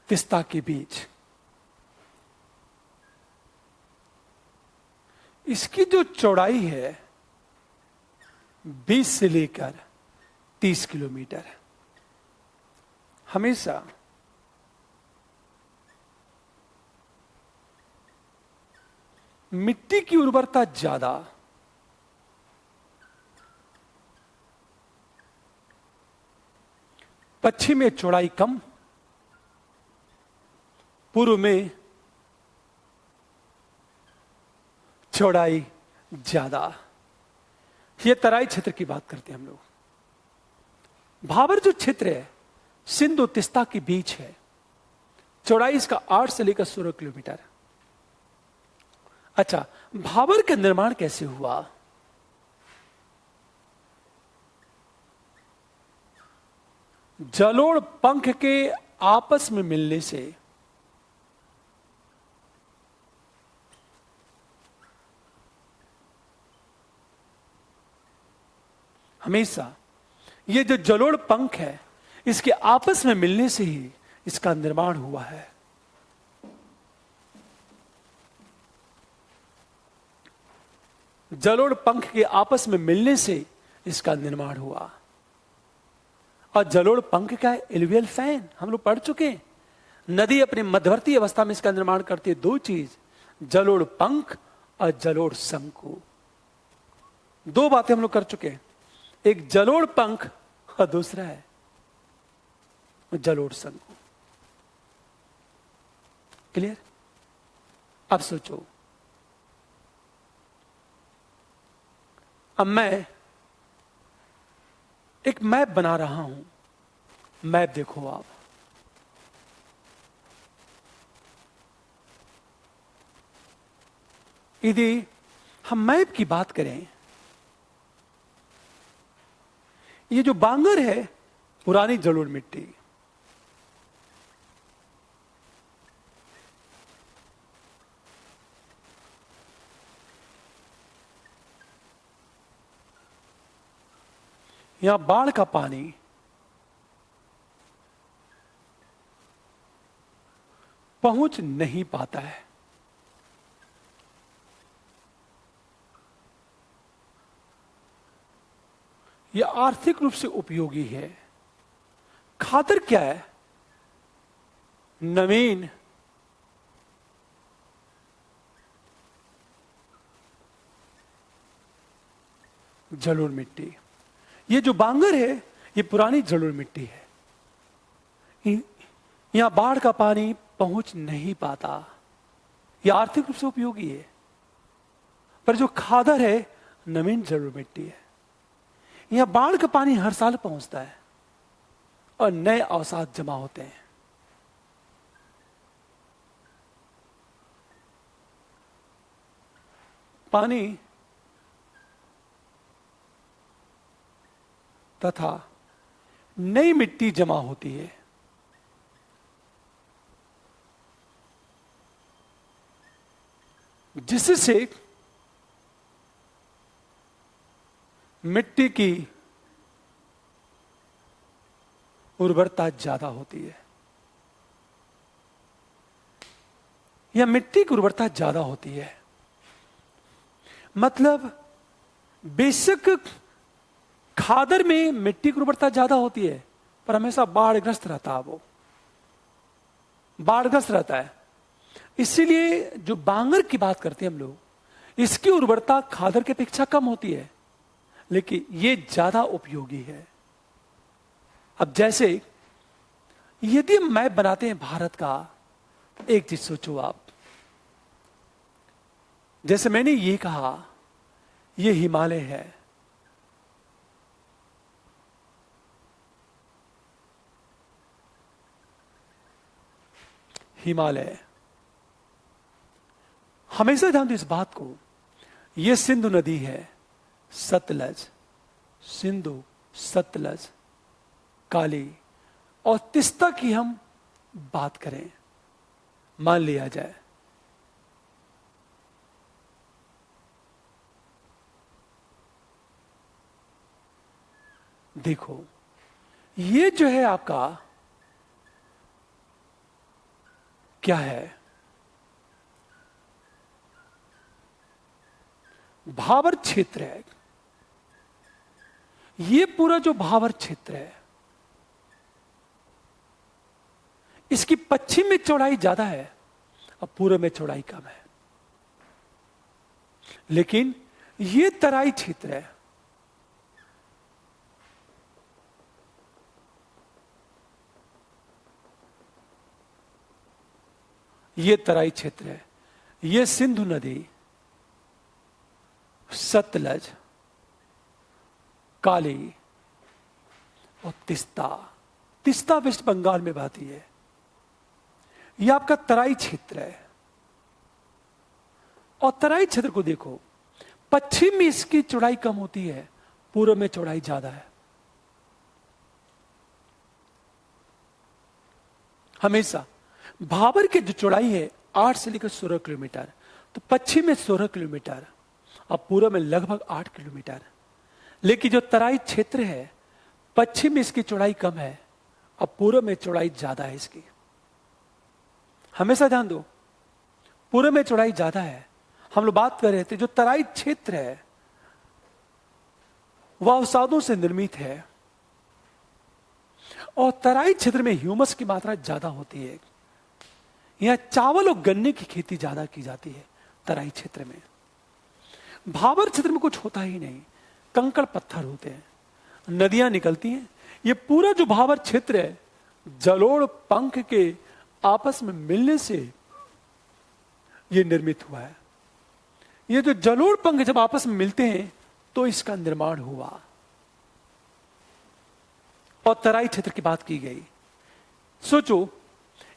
तिस्ता के बीच, इसकी जो चौड़ाई है 20 से लेकर 30 किलोमीटर। हमेशा मिट्टी की उर्वरता ज्यादा, पश्चिम में चौड़ाई कम, पूर्व में चौड़ाई ज्यादा। यह तराई क्षेत्र की बात करते हैं हम लोग। भाबर जो क्षेत्र है सिंधु तिस्ता के बीच है, चौड़ाई इसका 8 से लेकर 16 किलोमीटर। अच्छा, भाबर का निर्माण कैसे हुआ? जलोढ़ पंख के आपस में मिलने से हमेशा ये जो जलोढ़ पंख है इसके आपस में मिलने से ही इसका निर्माण हुआ है। जलोढ़ पंख के आपस में मिलने से इसका निर्माण हुआ। और जलोढ़ पंख का है एलुवियल फैन, हम लोग पढ़ चुके हैं। नदी अपने मध्यवर्ती अवस्था में इसका निर्माण करती है। दो चीज, जलोढ़ पंख और जलोढ़ शंकु। दो बातें हम लोग कर चुके हैं, एक जलोढ़ पंख और दूसरा है जलोढ़ शंकु। क्लियर? अब सोचो, अब मैं एक मैप बना रहा हूं। मैप देखो आप, यदि हम मैप की बात करें, ये जो बांगर है पुरानी जलोढ़ मिट्टी, यहां बाढ़ का पानी पहुंच नहीं पाता है। यह आर्थिक रूप से उपयोगी है। खातर क्या है? नवीन जलोढ़ मिट्टी। ये जो बांगर है ये पुरानी जलोढ़ मिट्टी है। यहां बाढ़ का पानी पहुंच नहीं पाता। यह आर्थिक रूप से उपयोगी है, पर जो खादर है नवीन जलोढ़ मिट्टी है। यहां बाढ़ का पानी हर साल पहुंचता है और नए अवसाद जमा होते हैं। पानी तथा नई मिट्टी जमा होती है। जिससे मिट्टी की उर्वरता ज्यादा होती है। या मिट्टी की उर्वरता ज्यादा होती है, मतलब बेशक खादर में मिट्टी की उर्वरता ज्यादा होती है, पर हमेशा बाढ़ग्रस्त रहता है। वो बाढ़ग्रस्त रहता है। इसीलिए जो बांगर की बात करते हैं हम लोग, इसकी उर्वरता खादर की अपेक्षा कम होती है, लेकिन ये ज्यादा उपयोगी है। अब जैसे यदि हम मैप बनाते हैं भारत का, एक चीज सोचो आप, जैसे मैंने ये कहा, ये हिमालय है, हिमालय। हमेशा ध्यान दो इस बात को, यह सिंधु नदी है, सतलज, सिंधु, सतलज, काली और तिस्ता की हम बात करें, मान लिया जाए, देखो ये जो है आपका क्या है? भावर क्षेत्र है। ये पूरा जो भावर क्षेत्र है, इसकी पश्चिम में चौड़ाई ज्यादा है और पूर्व में चौड़ाई कम है। लेकिन ये तराई क्षेत्र है, ये तराई क्षेत्र है। ये सिंधु नदी, सतलज, काली और तिस्ता, तिस्ता वेस्ट बंगाल में बहती है। यह आपका तराई क्षेत्र है। और तराई क्षेत्र को देखो, पश्चिम में इसकी चौड़ाई कम होती है, पूर्व में चौड़ाई ज्यादा है। हमेशा भाबर की जो चौड़ाई है 8 से लेकर 16 किलोमीटर, तो पश्चिम में 16 किलोमीटर और पूर्व में लगभग 8 किलोमीटर। लेकिन जो तराई क्षेत्र है, पश्चिम में इसकी चौड़ाई कम है और पूर्व में चौड़ाई ज्यादा है इसकी। हमेशा ध्यान दो, पूर्व में चौड़ाई ज्यादा है। हम लोग बात कर रहे थे, जो तराई क्षेत्र है वह अवसादों से निर्मित है और तराई क्षेत्र में ह्यूमस की मात्रा ज्यादा होती है। यहां चावल और गन्ने की खेती ज्यादा की जाती है तराई क्षेत्र में। भाबर क्षेत्र में कुछ होता ही नहीं, कंकड़ पत्थर होते हैं, नदियां निकलती हैं। ये पूरा जो भाबर क्षेत्र है, जलोढ़ पंख के आपस में मिलने से ये निर्मित हुआ है। ये जो जलोढ़ पंख जब आपस में मिलते हैं तो इसका निर्माण हुआ। और तराई क्षेत्र की बात की गई। सोचो,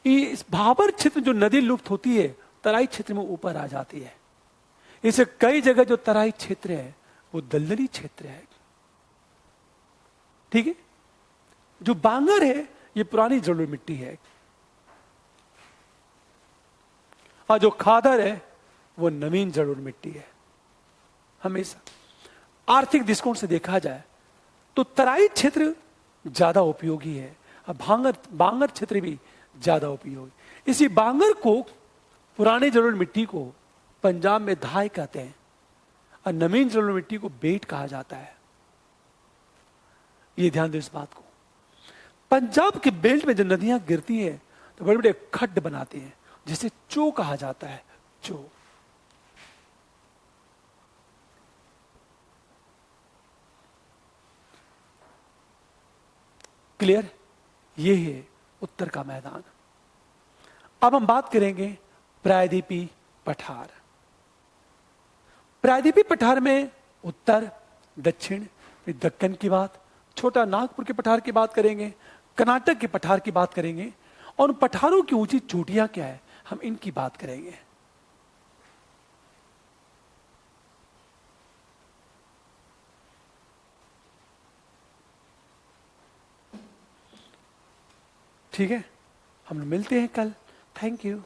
इस भाबर क्षेत्र जो नदी लुप्त होती है तराई क्षेत्र में ऊपर आ जाती है। इसे कई जगह जो तराई क्षेत्र है वो दलदली क्षेत्र है। ठीक है। जो बांगर है ये पुरानी जलोढ़ मिट्टी है, और जो खादर है वो नवीन जलोढ़ मिट्टी है। हमेशा आर्थिक दृष्टिकोण से देखा जाए तो तराई क्षेत्र ज्यादा उपयोगी है, और बांगर क्षेत्र भी ज्यादा उपयोगी। इसी बांगर को, पुराने जलोढ़ मिट्टी को पंजाब में धाय कहते हैं, और नवीन जलोढ़ मिट्टी को बेट कहा जाता है। ये ध्यान दो इस बात को। पंजाब के बेल्ट में जब नदियां गिरती हैं तो बड़े बड़े खड्ड बनाती हैं, जिसे चो कहा जाता है। चो। क्लियर? ये है उत्तर का मैदान। अब हम बात करेंगे प्रायद्वीपीय पठार। प्रायद्वीपीय पठार में उत्तर, दक्षिण, फिर दक्कन की बात, छोटा नागपुर के पठार की बात करेंगे, कर्नाटक के पठार की बात करेंगे, और उन पठारों की ऊंची चोटियां क्या है हम इनकी बात करेंगे। ठीक है, हम मिलते हैं कल। Thank you.